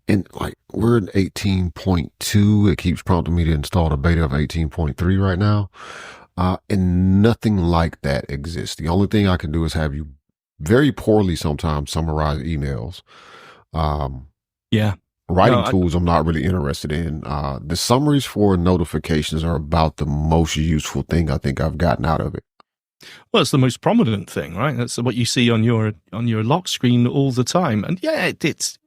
And like we're in 18.2. It keeps prompting me to install the beta of 18.3 right now. And nothing like that exists. The only thing I can do is have you very poorly sometimes summarize emails. Writing tools I'm not really interested in. The summaries for notifications are about the most useful thing I think I've gotten out of it. Well, it's the most prominent thing, right? That's what you see on your lock screen all the time. And it's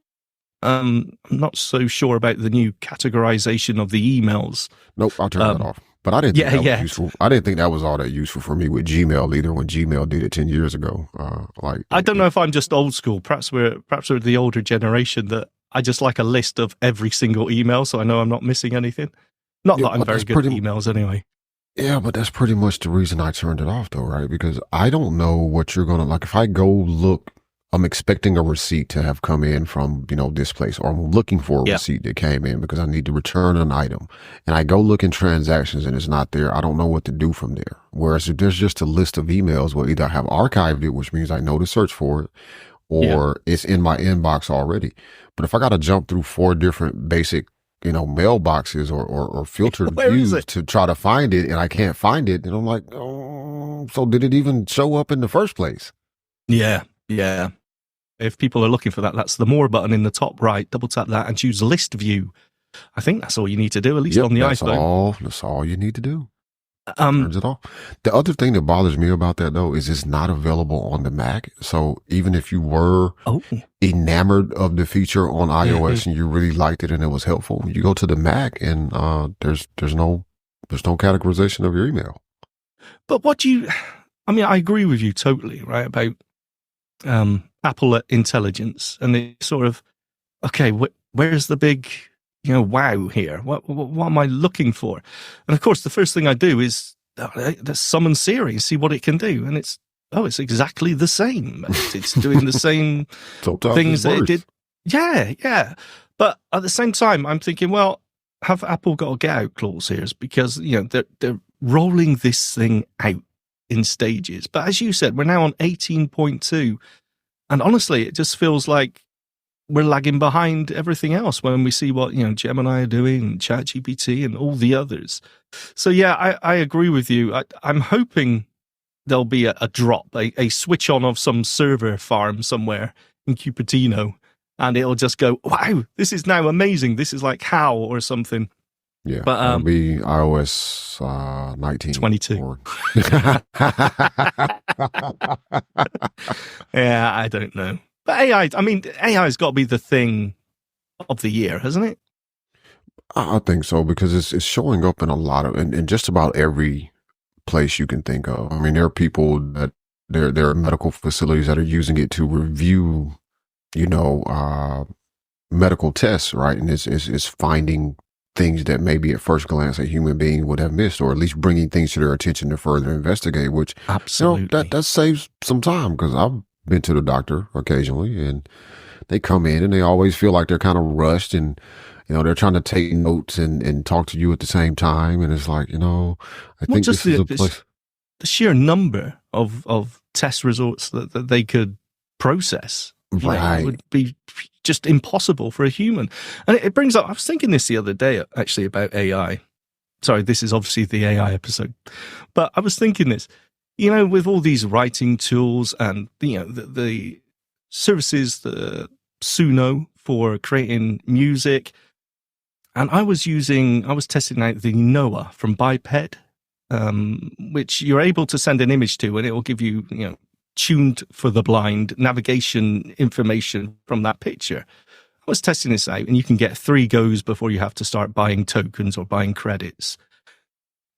I'm not so sure about the new categorization of the emails. Nope, I'll turn that off. But I didn't think that was useful. I didn't think that was all that useful for me with Gmail either, when Gmail did it 10 years ago. I don't know if I'm just old school. Perhaps we're the older generation that I just like a list of every single email so I know I'm not missing anything. Not that I'm very good at emails anyway. Yeah, but that's pretty much the reason I turned it off though, right? Because I don't know what you're going to, like if I go look, I'm expecting a receipt to have come in from, this place, or I'm looking for a receipt that came in because I need to return an item, and I go look in transactions and it's not there. I don't know what to do from there. Whereas if there's just a list of emails, well, either I have archived it, which means I know to search for it, or it's in my inbox already. But if I got to jump through 4 different basic, mailboxes or filtered views to try to find it, and I can't find it, and I'm like, oh, so did it even show up in the first place? Yeah. If people are looking for that, that's the More button in the top right. Double tap that and choose List View. I think that's all you need to do, at least on the iPhone. That's all you need to do. Turns it off. The other thing that bothers me about that, though, is it's not available on the Mac. So even if you were enamored of the feature on iOS and you really liked it and it was helpful, you go to the Mac and there's no categorization of your email. But I agree with you totally, right, about Apple Intelligence, and it's sort of, okay, where's the big, wow here? What am I looking for? And of course, the first thing I do is summon Siri, see what it can do, and it's exactly the same. It's doing the same things that it did. Yeah. But at the same time, I'm thinking, well, have Apple got a get out clause here? Because they're rolling this thing out in stages. But as you said, we're now on 18.2. And honestly, it just feels like we're lagging behind everything else when we see what, Gemini are doing, ChatGPT and all the others. So yeah, I agree with you. I'm hoping there'll be a drop, a switch on of some server farm somewhere in Cupertino, and it'll just go, wow, this is now amazing. This is like HOW or something. Yeah, But that'll be iOS 19. 22. Yeah, I don't know. But AI, I mean, AI's got to be the thing of the year, hasn't it? I think so, because it's showing up in a lot of in just about every place you can think of. I mean, there are people that there are medical facilities that are using it to review, you know, medical tests, right? And it's finding things that maybe at first glance a human being would have missed, or at least bringing things to their attention to further investigate, which, Absolutely. that saves some time, because I've been to the doctor occasionally and they come in and they always feel like they're kind of rushed, and, they're trying to take notes and talk to you at the same time. And it's like, I Well, think just this is a place. the sheer number of test results that they could process, Right. would be just impossible for a human. And it brings up, I was thinking this the other day, actually, about AI. Sorry, this is obviously the AI episode. But I was thinking this, with all these writing tools and, the services, the Suno for creating music. And I was testing out the Noah from Biped, which you're able to send an image to, and it will give you, tuned for the blind navigation information from that picture. I was testing this out, and you can get 3 goes before you have to start buying tokens or buying credits.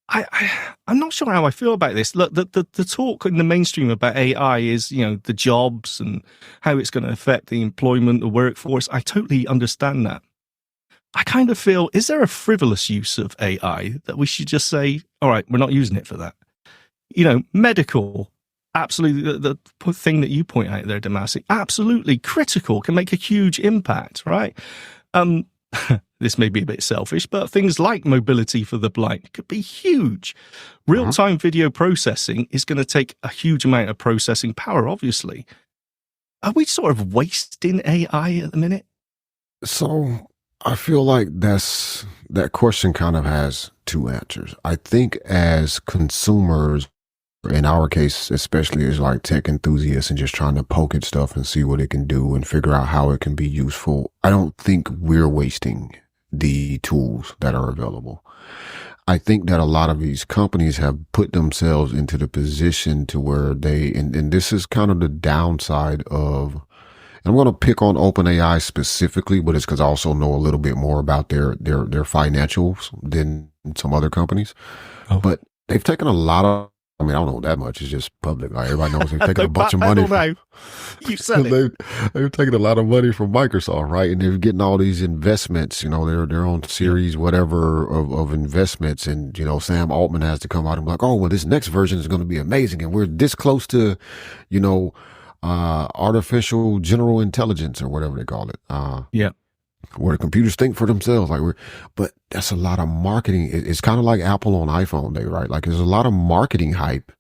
I'm not sure how I feel about this. Look, the talk in the mainstream about AI is, the jobs and how it's going to affect the employment, the workforce. I totally understand that. I kind of feel, is there a frivolous use of AI that we should just say, all right, we're not using it for that? Medical, absolutely, the thing that you point out there, Damashe, absolutely critical, can make a huge impact, right? This may be a bit selfish, but things like mobility for the blind could be huge. Real-time video processing is going to take a huge amount of processing power, obviously. Are we sort of wasting AI at the minute? So I feel like that question kind of has 2 answers. I think as consumers, in our case, especially as like tech enthusiasts and just trying to poke at stuff and see what it can do and figure out how it can be useful, I don't think we're wasting the tools that are available. I think that a lot of these companies have put themselves into the position to where and this is kind of the downside of, and I'm going to pick on OpenAI specifically, but it's because I also know a little bit more about their financials than some other companies. Oh. But they've taken a lot of, I don't know that much. It's just public. Like, everybody knows they've taken a bunch of money. You said it. They've taken a lot of money from Microsoft, right? And they're getting all these investments, their own series, whatever, of investments. And, Sam Altman has to come out and be like, oh, well, this next version is going to be amazing. And we're this close to, artificial general intelligence, or whatever they call it. Where the computers think for themselves. But that's a lot of marketing. It's kind of like Apple on iPhone Day, right? Like, there's a lot of marketing hype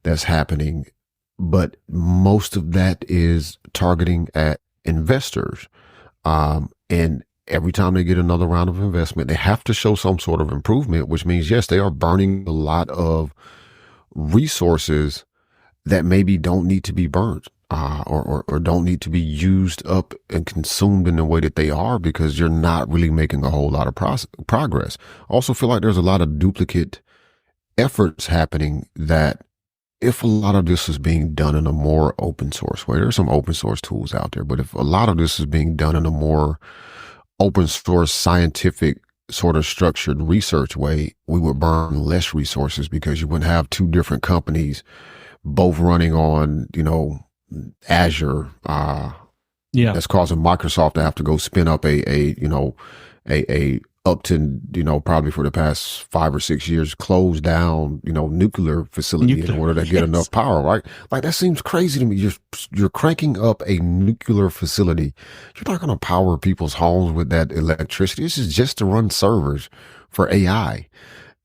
that's happening, but most of that is targeting at investors. And every time they get another round of investment, they have to show some sort of improvement, which means, yes, they are burning a lot of resources that maybe don't need to be burned. Or don't need to be used up and consumed in the way that they are, because you're not really making a whole lot of progress. Also feel like there's a lot of duplicate efforts happening, that if a lot of this is being done in a more open source way, there's some open source tools out there, but if a lot of this is being done in a more open source, scientific, sort of structured research way, we would burn less resources, because you wouldn't have 2 different companies both running on, Azure, that's causing Microsoft to have to go spin up a up to, probably for the past 5 or 6 years, closed down, nuclear facility in order to get enough power, right? Like, that seems crazy to me. You're cranking up a nuclear facility. You're not going to power people's homes with that electricity. This is just to run servers for AI.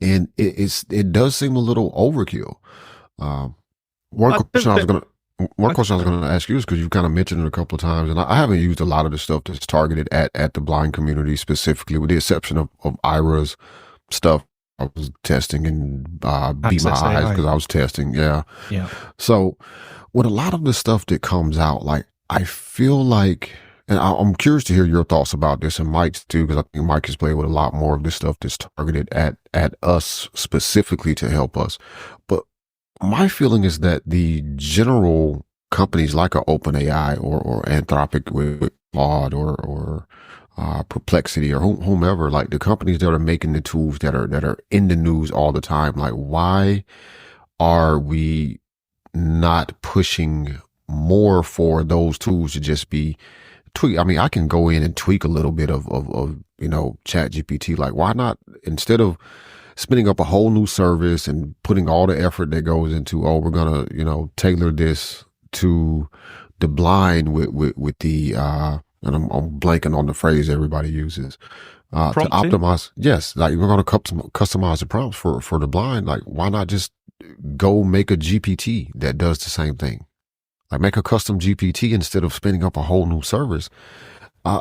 And it does seem a little overkill. One question I was going to ask you is, because you kind of mentioned it a couple of times, and I haven't used a lot of the stuff that's targeted at the blind community specifically, with the exception of Ira's stuff. I was testing and Be My Eyes, because I was testing. Yeah. So with a lot of the stuff that comes out, like, I feel like, And I'm curious to hear your thoughts about this, and Mike's too, because I think Mike has played with a lot more of this stuff that's targeted at us specifically to help us. But my feeling is that the general companies like a OpenAI or Anthropic with Claude or Perplexity or whomever, like the companies that are making the tools that are in the news all the time, like why are we not pushing more for those tools to just be tweak? I mean, I can go in and tweak a little bit of ChatGPT. Like, why not, instead of spinning up a whole new service and putting all the effort that goes into, oh, we're gonna, tailor this to the blind with the and I'm blanking on the phrase everybody uses. To optimize, yes, like we're going to customize the prompts for the blind. Like, why not just go make a GPT that does the same thing? Like, make a custom GPT instead of spinning up a whole new service.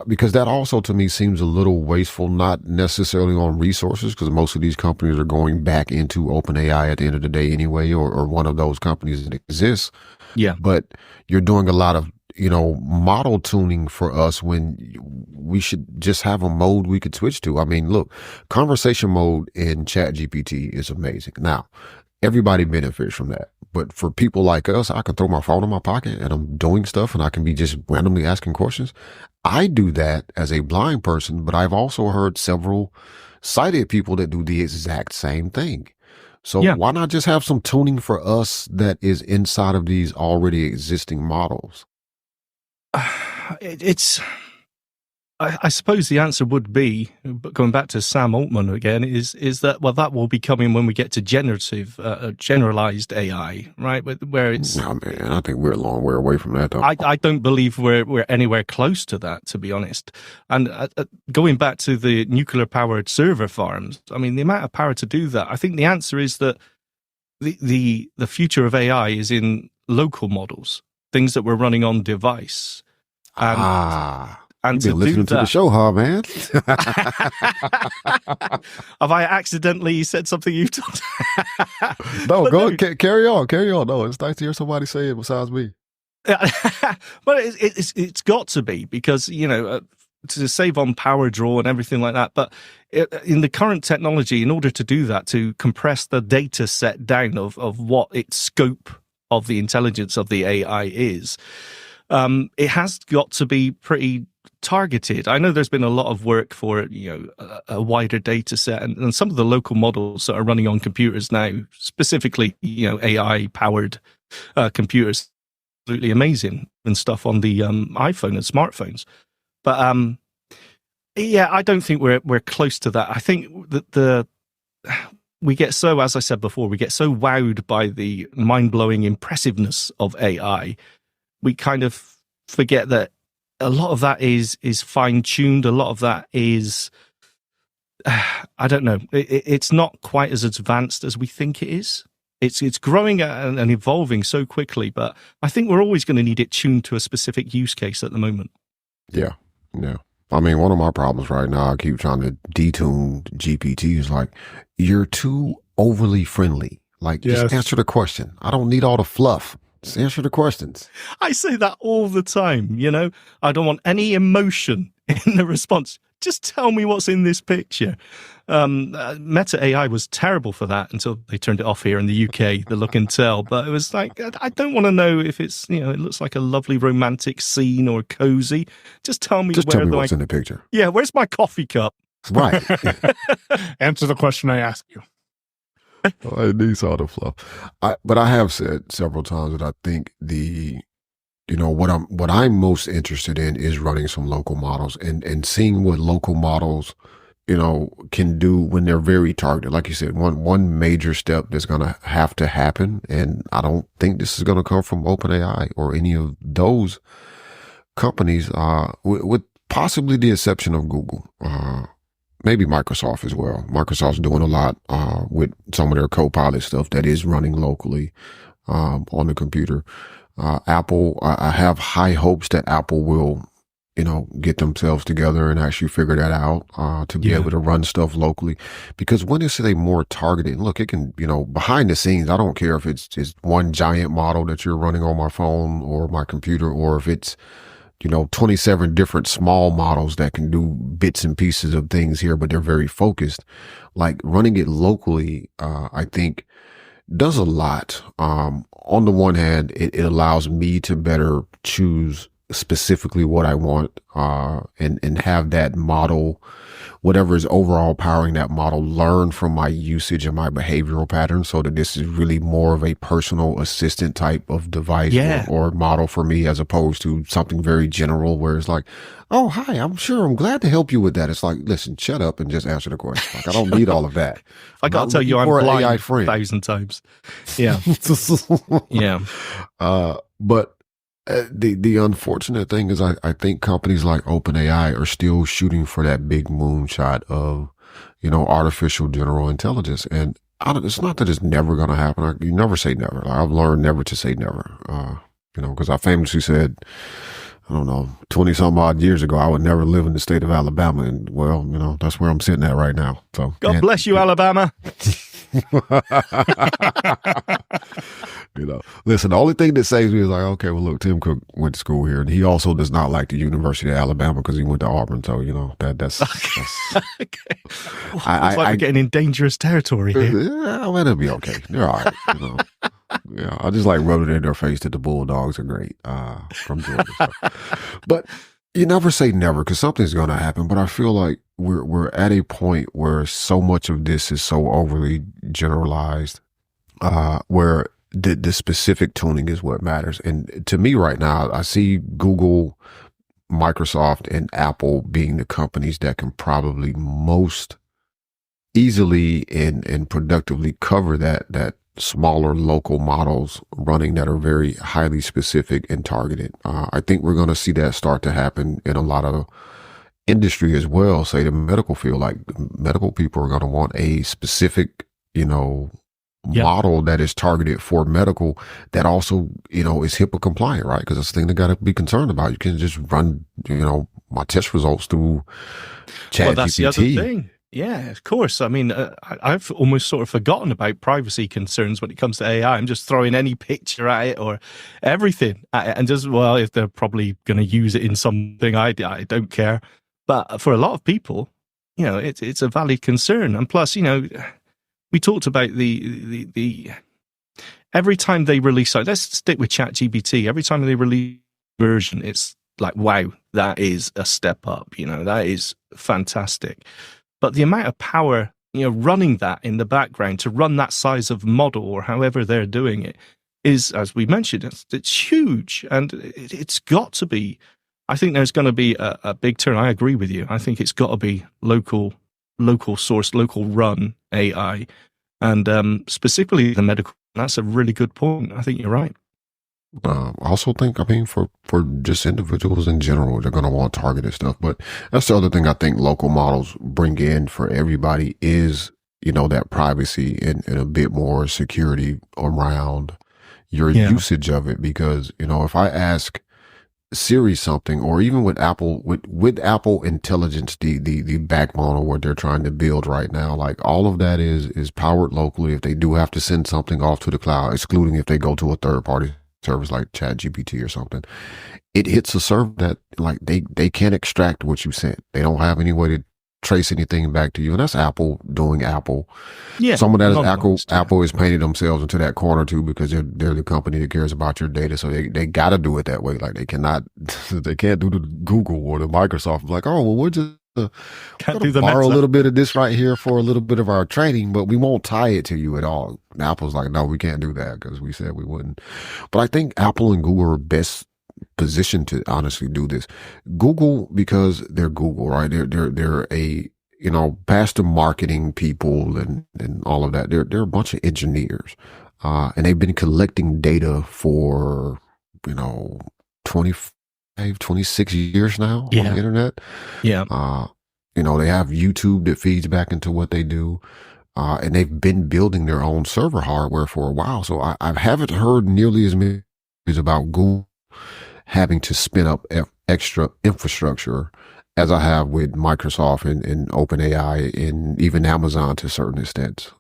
Because that also to me seems a little wasteful, not necessarily on resources, because most of these companies are going back into OpenAI at the end of the day anyway, or one of those companies that exists. Yeah. But you're doing a lot of, model tuning for us when we should just have a mode we could switch to. I mean, look, conversation mode in ChatGPT is amazing. Now, everybody benefits from that. But for people like us, I can throw my phone in my pocket and I'm doing stuff and I can be just randomly asking questions. I do that as a blind person, but I've also heard several sighted people that do the exact same thing. So why not just have some tuning for us that is inside of these already existing models? I suppose the answer would be, but going back to Sam Altman again, is that, well, that will be coming when we get to generative, generalized AI, right? Where it's. No, man, I think we're a long way away from that, though. I don't believe we're anywhere close to that, to be honest. And going back to the nuclear powered server farms, I mean, the amount of power to do that, I think the answer is that the future of AI is in local models, things that we're running on device. And you've been listening to the show, huh, man? Have I accidentally said something you told? No, go ahead, carry on. No, it's nice to hear somebody say it besides me. But it's got to be, because, to save on power draw and everything like that. But in the current technology, in order to do that, to compress the data set down of what its scope of the intelligence of the AI is, it has got to be pretty targeted. I know there's been a lot of work for a wider data set, and some of the local models that are running on computers now, specifically AI powered computers, absolutely amazing, and stuff on the iPhone and smartphones. But I don't think we're close to that. I think that we get so, as I said before, we get so wowed by the mind-blowing impressiveness of AI, we kind of forget that a lot of that is fine-tuned. A lot of that is, I don't know, it's not quite as advanced as we think it is. It's growing and evolving so quickly, but I think we're always going to need it tuned to a specific use case at the moment. Yeah. I mean, one of my problems right now, I keep trying to detune GPT, is like, you're too overly friendly. Like, just answer the question. I don't need all the fluff. Just answer the questions. I say that all the time, I don't want any emotion in the response. Just tell me what's in this picture. Meta AI was terrible for that until they turned it off here in the UK, the look and tell. But it was like, I don't want to know if it's, it looks like a lovely romantic scene or cozy. Just tell me what's in the picture. Yeah, where's my coffee cup? Right. Answer the question I asked you. I need all the fluff. But I have said several times that I think what I'm most interested in is running some local models and seeing what local models, can do when they're very targeted. Like you said, one major step that's going to have to happen, and I don't think this is going to come from OpenAI or any of those companies, with possibly the exception of Google, maybe Microsoft as well. Microsoft's doing a lot with some of their Copilot stuff that is running locally on the computer. Apple, I have high hopes that Apple will, get themselves together and actually figure that out to be able to run stuff locally. Because when is it more targeted? Look, it can, behind the scenes, I don't care if it's one giant model that you're running on my phone or my computer, or if it's 27 different small models that can do bits and pieces of things here, but they're very focused. Like running it locally, I think does a lot. On the one hand, it allows me to better choose specifically what I want, and have that model, whatever is overall powering that model, learn from my usage and my behavioral patterns, so that this is really more of a personal assistant type of device or model for me, as opposed to something very general where it's like, oh, hi, I'm glad to help you with that. It's like, listen, shut up and just answer the question. Like, I don't need all of that. I gotta tell you, I'm blind AI friend 1,000 times. Yeah. Yeah. But the unfortunate thing is I think companies like OpenAI are still shooting for that big moonshot of, artificial general intelligence. And it's not that it's never going to happen. You never say never. Like, I've learned never to say never, because I famously said, I don't know, 20 some odd years ago, I would never live in the state of Alabama. And well, that's where I'm sitting at right now. So God bless you, Alabama. Listen, the only thing that saves me is like, okay, well, look, Tim Cook went to school here, and he also does not like the University of Alabama because he went to Auburn. So, that's okay. I getting in dangerous territory here. Yeah, well, it'll be okay. They're all right. Yeah, I just like rubbed it in their face that the Bulldogs are great, from Georgia. So. But you never say never, because something's going to happen. But I feel like we're at a point where so much of this is so overly generalized, where the specific tuning is what matters. And to me right now, I see Google, Microsoft, and Apple being the companies that can probably most easily and productively cover that smaller local models running that are very highly specific and targeted. I think we're going to see that start to happen in a lot of industry as well. Say the medical field, like medical people are going to want a specific, model that is targeted for medical, that also, is HIPAA compliant, right? Because that's the thing they got to be concerned about. You can just run, my test results through ChatGPT. Well, that's the other thing. Yeah, of course. I mean, I've almost sort of forgotten about privacy concerns when it comes to AI. I'm just throwing any picture at it or everything at it, and just, well, if they're probably going to use it in something, I don't care. But for a lot of people, it's a valid concern. And plus, we talked about the every time they release, let's stick with ChatGPT. Every time they release a version, it's like, wow, that is a step up. That is fantastic. But the amount of power, running that in the background to run that size of model or however they're doing it is, as we mentioned, it's huge. And it's got to be, I think there's going to be a big turn. I agree with you. I think it's got to be local source, local run AI, and specifically the medical. That's a really good point. I think you're right. I also think, for just individuals in general, they're going to want targeted stuff. But that's the other thing I think local models bring in for everybody is, that privacy and a bit more security around your usage of it. Because, if I ask Siri something, or even with Apple, with Apple Intelligence, the backbone of what they're trying to build right now, like all of that is powered locally. If they do have to send something off to the cloud, excluding if they go to a third party service like ChatGPT or something, it hits a server that like they can't extract what you sent. They don't have any way to trace anything back to you, and that's Apple doing Apple. Yeah, some of that is Apple is painting themselves into that corner too, because they're the company that cares about your data, so they got to do it that way. Like they can't do the Google or the Microsoft like, oh well, we're just can't do the borrow a little bit of this right here for a little bit of our training, but we won't tie it to you at all. And Apple's like, no, we can't do that because we said we wouldn't. But I think Apple and Google are best positioned to honestly do this. Google, because they're Google, right? They're a, past the marketing people and all of that. They're a bunch of engineers, and they've been collecting data for 26 years now on the internet. Yeah. They have YouTube that feeds back into what they do. And they've been building their own server hardware for a while. So I haven't heard nearly as many about Google having to spin up extra infrastructure as I have with Microsoft and OpenAI and even Amazon to certain extent.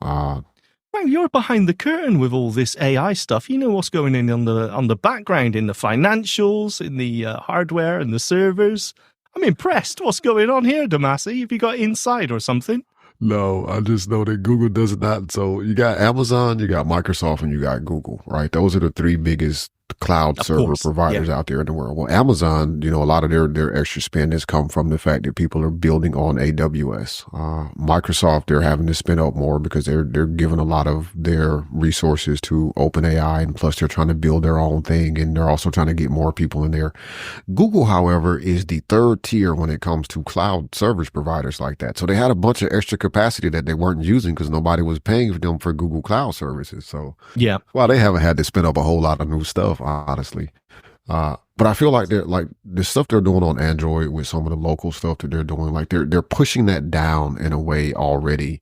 Well, you're behind the curtain with all this AI stuff. You know what's going on the background, in the financials, in the hardware and the servers. I'm impressed. What's going on here, Damashe? Have you got inside or something? No, I just know that Google does not. So you got Amazon, you got Microsoft, and you got Google, right? Those are the three biggest cloud server providers out there in the world. Well, Amazon, a lot of their extra spend has come from the fact that people are building on AWS. Microsoft, they're having to spend up more because they're giving a lot of their resources to OpenAI, and plus they're trying to build their own thing, and they're also trying to get more people in there. Google, however, is the third tier when it comes to cloud service providers like that. So they had a bunch of extra capacity that they weren't using because nobody was paying for them for Google Cloud services. So yeah, well, they haven't had to spin up a whole lot of new stuff, honestly. But I feel like they're like the stuff they're doing on Android with some of the local stuff that they're doing, like they're pushing that down in a way already.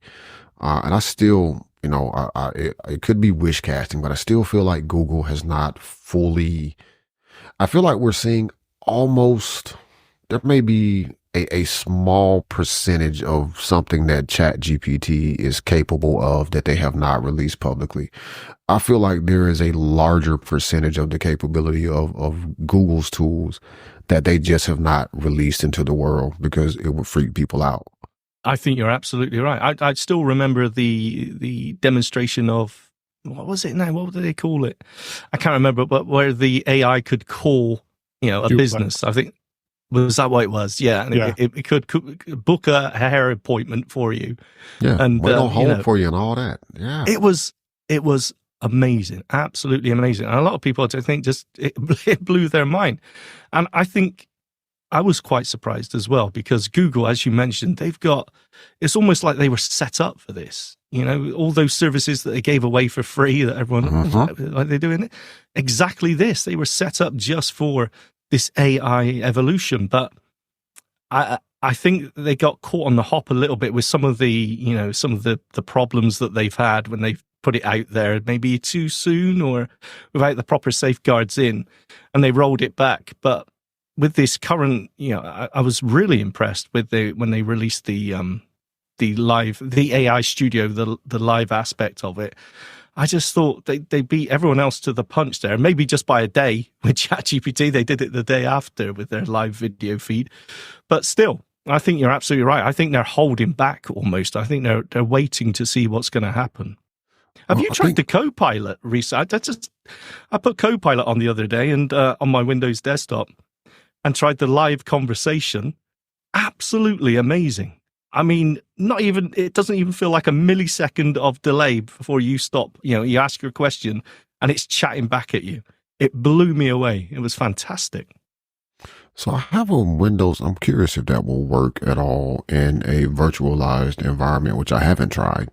And I still, it could be wish casting, but I still feel like Google has not fully. I feel like we're seeing almost, there may be a small percentage of something that ChatGPT is capable of that they have not released publicly. I feel like there is a larger percentage of the capability of Google's tools that they just have not released into the world because it would freak people out. I think you're absolutely right. I still remember the demonstration of, what was it now? What did they call it? I can't remember, but where the AI could call, a business. I think, was that what it was? Yeah. And yeah. It could book a hair appointment for you. Yeah. And wait on hold for you and all that. Yeah. It was amazing. Absolutely amazing. And a lot of people, I think, it blew their mind. And I think I was quite surprised as well, because Google, as you mentioned, it's almost like they were set up for this. All those services that they gave away for free that everyone, like they're doing it. Exactly this. They were set up just for this AI evolution. But I think they got caught on the hop a little bit with some of the problems that they've had when they've put it out there, maybe too soon or without the proper safeguards in, and they rolled it back. But with this current, I was really impressed with when they released the AI studio, the live aspect of it. I just thought they beat everyone else to the punch there. Maybe just by a day with ChatGPT, they did it the day after with their live video feed. But still, I think you're absolutely right. I think they're holding back almost. I think they're waiting to see what's going to happen. Have you tried the Copilot recently? I put Copilot on the other day and on my Windows desktop and tried the live conversation. Absolutely amazing. I mean, it doesn't even feel like a millisecond of delay before you stop. You ask your question and it's chatting back at you. It blew me away. It was fantastic. So I have a Windows. I'm curious if that will work at all in a virtualized environment, which I haven't tried.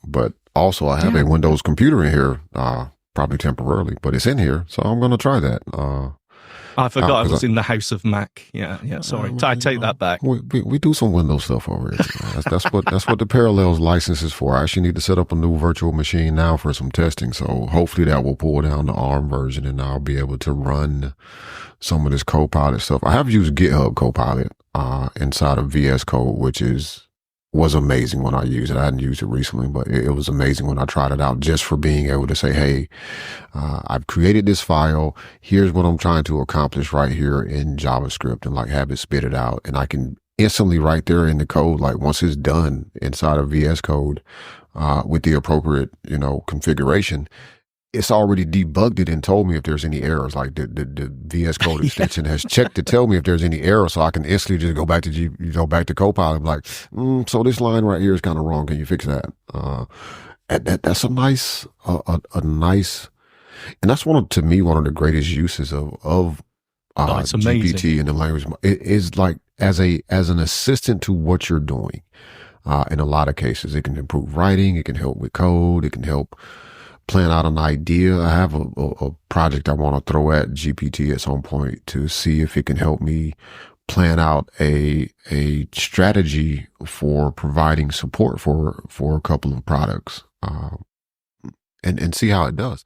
But also I have a Windows computer in here, probably temporarily, but it's in here. So I'm going to try that. I forgot I was in the house of Mac. Yeah. Sorry, I take that back. We do some Windows stuff over here. That's what the Parallels license is for. I actually need to set up a new virtual machine now for some testing. So hopefully that will pull down the ARM version, and I'll be able to run some of this Copilot stuff. I have used GitHub Copilot inside of VS Code, which was amazing when I used it. I hadn't used it recently, but it was amazing when I tried it out, just for being able to say, hey, I've created this file. Here's what I'm trying to accomplish right here in JavaScript, and like have it spit it out. And I can instantly right there in the code, like once it's done inside of VS Code, with the appropriate, configuration, it's already debugged it and told me if there's any errors. Like the VS Code extension has checked to tell me if there's any errors, so I can instantly just go back to back to Copilot and be like, so this line right here is kind of wrong. Can you fix that? That's a nice, and that's one of the greatest uses of GPT in the language. It is like as an assistant to what you're doing. In a lot of cases, it can improve writing. It can help with code. It can help plan out an idea. I have a project I want to throw at GPT at some point to see if it can help me plan out a strategy for providing support for a couple of products, and see how it does.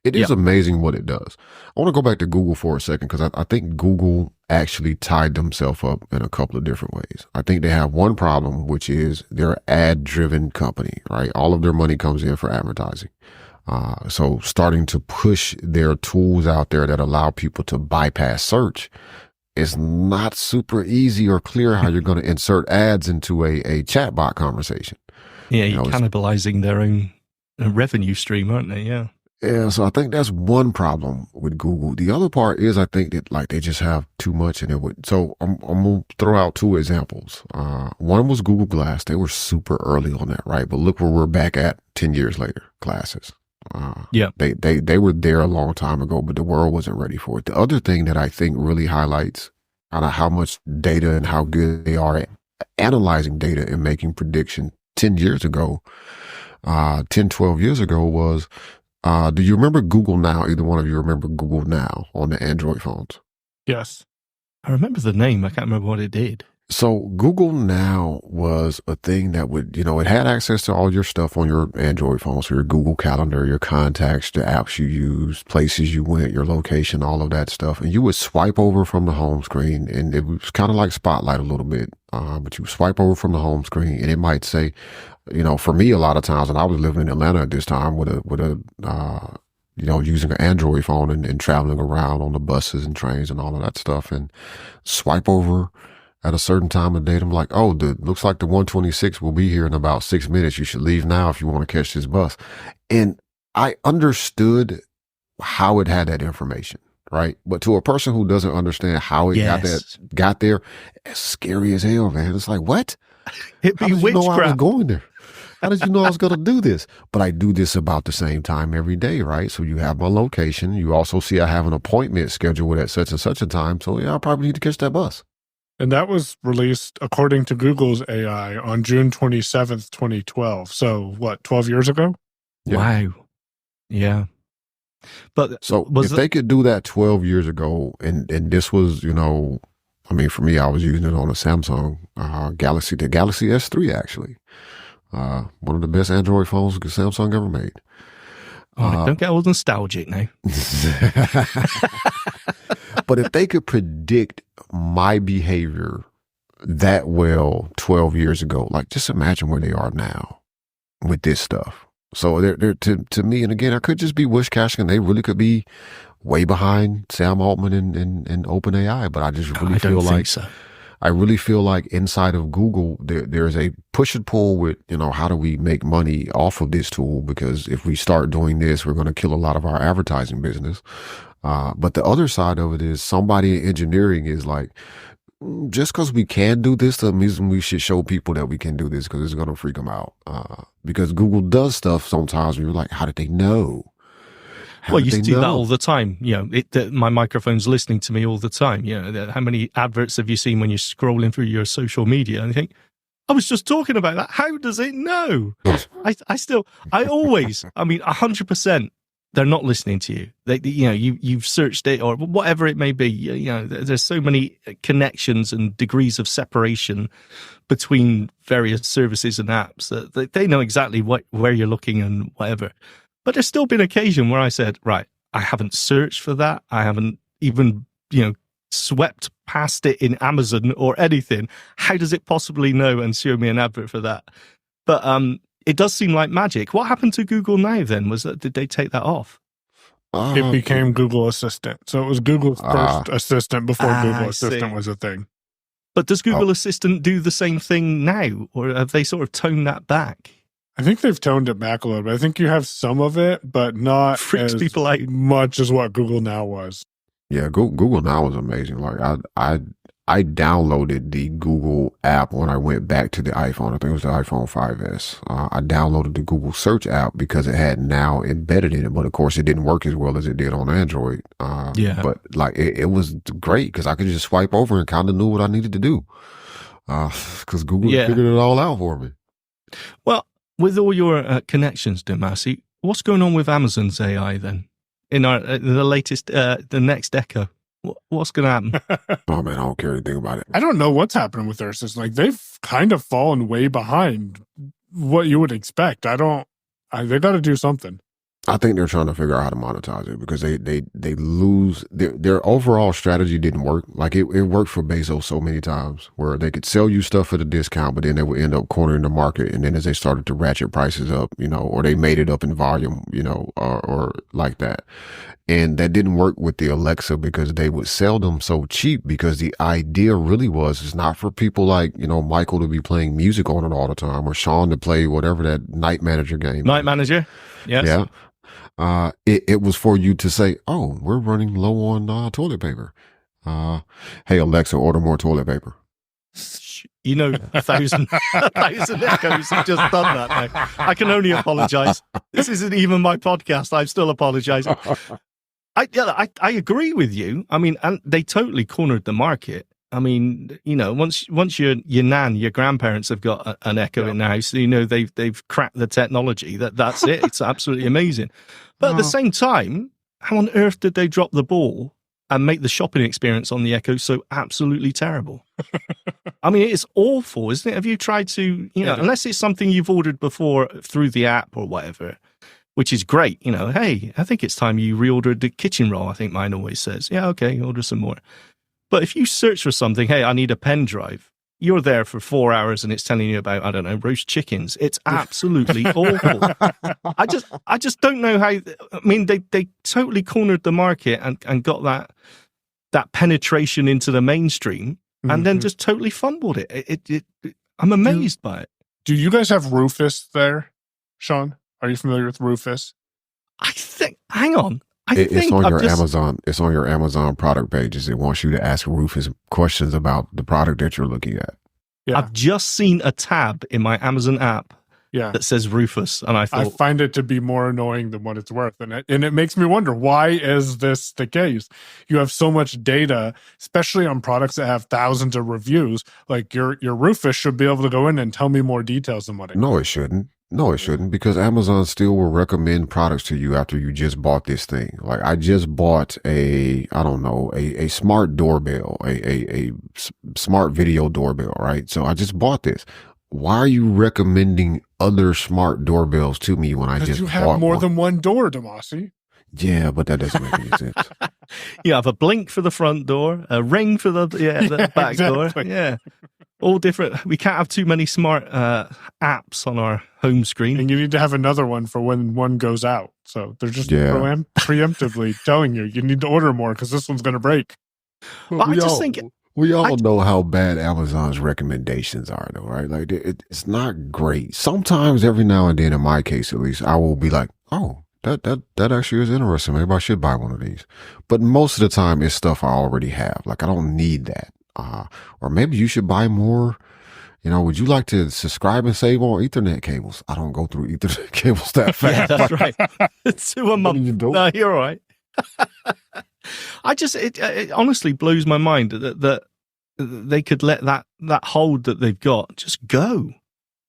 It is amazing what it does. I want to go back to Google for a second because I think Google actually tied themselves up in a couple of different ways. I think they have one problem, which is they're an ad-driven company, right? All of their money comes in for advertising. So starting to push their tools out there that allow people to bypass search, it's not super easy or clear how you're going to insert ads into a chatbot conversation. Yeah, you're cannibalizing their own revenue stream, aren't they? Yeah. Yeah, so I think that's one problem with Google. The other part is I think that like they just have too much in it. So I'm going to throw out two examples. One was Google Glass. They were super early on that, right? But look where we're back at 10 years later, glasses. They were there a long time ago, but the world wasn't ready for it. The other thing that I think really highlights how much data and how good they are at analyzing data and making prediction 10 years ago, 10, 12 years ago was, do you remember Google Now? Either one of you remember Google Now on the Android phones? Yes. I remember the name. I can't remember what it did. So Google Now was a thing that would, it had access to all your stuff on your Android phone. So your Google Calendar, your contacts, the apps you use, places you went, your location, all of that stuff. And you would swipe over from the home screen, and it was kind of like Spotlight a little bit. But you swipe over from the home screen and it might say, for me, a lot of times, and I was living in Atlanta at this time using an Android phone and traveling around on the buses and trains and all of that stuff, and swipe over at a certain time of day. I'm like, looks like the 126 will be here in about 6 minutes. You should leave now if you want to catch this bus. And I understood how it had that information, right? But to a person who doesn't understand how it got there, it's scary as hell, man. It's like, what? It'd be how did you know I was witchcraft. going there? How did you know I was going to do this? But I do this about the same time every day, right? So you have my location. You also see I have an appointment scheduled at such and such a time. So yeah, I probably need to catch that bus. And that was released, according to Google's AI, on June 27th, 2012. So what, 12 years ago? Yeah. Wow. Yeah. But so if they could do that 12 years ago, and this was, for me, I was using it on a Samsung Galaxy, the Galaxy S3, actually. One of the best Android phones Samsung ever made. Don't get all nostalgic now. But if they could predict my behavior that well 12 years ago, like just imagine where they are now with this stuff. So they're to me, and again, I could just be wish casting. They really could be way behind Sam Altman and OpenAI, but I just really feel like so. I really feel like inside of Google, there's a push and pull with, how do we make money off of this tool? Because if we start doing this, we're going to kill a lot of our advertising business. But the other side of it is somebody in engineering is like, just because we can do this doesn't mean we should show people that we can do this because it's going to freak them out. Because Google does stuff sometimes where you're like, how did they know? Well, you do that all the time. My microphone's listening to me all the time. How many adverts have you seen when you're scrolling through your social media and you think, I was just talking about that. How does it know? I always, 100%, they're not listening to you. You've searched it or whatever it may be. There's so many connections and degrees of separation between various services and apps that they know exactly where you're looking and whatever. But there's still been occasion where I said, right, I haven't searched for that. I haven't even, swept past it in Amazon or anything. How does it possibly know and show me an advert for that? But it does seem like magic. What happened to Google Now then? Did they take that off? It became Google Assistant. So it was Google's first assistant before Google Assistant was a thing. But does Google Assistant do the same thing now? Or have they sort of toned that back? I think they've toned it back a little bit. I think you have some of it, but not Freaks as people out. much as what Google Now was. Yeah, Google Now was amazing. Like I downloaded the Google app when I went back to the iPhone. I think it was the iPhone 5S. I downloaded the Google Search app because it had Now embedded in it, but of course it didn't work as well as it did on Android. But like it was great because I could just swipe over and kind of knew what I needed to do. Because Google figured it all out for me. Well, with all your connections, Damashe, what's going on with Amazon's AI then? In the latest, the next Echo, what's going to happen? Oh man, I don't care anything about it. I don't know what's happening with their system. Like they've kind of fallen way behind what you would expect. They got to do something. I think they're trying to figure out how to monetize it because they lose their overall strategy didn't work. Like it worked for Bezos so many times where they could sell you stuff at a discount, but then they would end up cornering the market. And then as they started to ratchet prices up, or they made it up in volume, or like that. And that didn't work with the Alexa because they would sell them so cheap because the idea really was it's not for people like, Michael to be playing music on it all the time or Sean to play whatever that Night Manager game. Night Manager. Yes. Yeah. It was for you to say, oh, we're running low on toilet paper. Hey, Alexa, order more toilet paper. 1,000 echoes have just done that now. I can only apologize. This isn't even my podcast. I'm still apologizing. I agree with you. I mean, and they totally cornered the market. I mean, once your nan, your grandparents have got an Echo in the house, they've cracked the technology. That's it. It's absolutely amazing. But at the same time, how on earth did they drop the ball and make the shopping experience on the Echo so absolutely terrible? I mean, it's awful, isn't it? Have you tried to, unless it's something you've ordered before through the app or whatever, which is great. Hey, I think it's time you reordered the kitchen roll. I think mine always says, yeah, okay, order some more. But if you search for something, hey, I need a pen drive, you're there for 4 hours and it's telling you about, I don't know, roast chickens. It's absolutely awful. I just don't know how. I mean, they totally cornered the market and got that penetration into the mainstream and then just totally fumbled it. I'm amazed by it. Do you guys have Rufus there, Sean? Are you familiar with Rufus? Hang on. It's on your Amazon. It's on your Amazon product pages. It wants you to ask Rufus questions about the product that you're looking at. Yeah. I've just seen a tab in my Amazon app that says Rufus, and I find it to be more annoying than what it's worth, and it makes me wonder, why is this the case? You have so much data, especially on products that have thousands of reviews. Like your Rufus should be able to go in and tell me more details than what it. No, it shouldn't. No, it shouldn't, because Amazon still will recommend products to you after you just bought this thing. Like I just bought a smart doorbell, a smart video doorbell, right? So I just bought this. Why are you recommending other smart doorbells to me when I just bought one? Because you have more than one door, Damashe. Yeah, but that doesn't make any sense. You have a blink for the front door, a ring for the back door. Yeah. All different. We can't have too many smart apps on our home screen. And you need to have another one for when one goes out. So they're just preemptively telling you need to order more because this one's going to break. But we all know how bad Amazon's recommendations are, though, right? Like it's not great. Sometimes, every now and then, in my case at least, I will be like, oh, that actually is interesting. Maybe I should buy one of these. But most of the time, it's stuff I already have. Like I don't need that. Or maybe you should buy more. Would you like to subscribe and save on Ethernet cables? I don't go through Ethernet cables that fast. Yeah, that's right. 2 a month. No, you're all right. It honestly blows my mind that they could let that hold that they've got just go.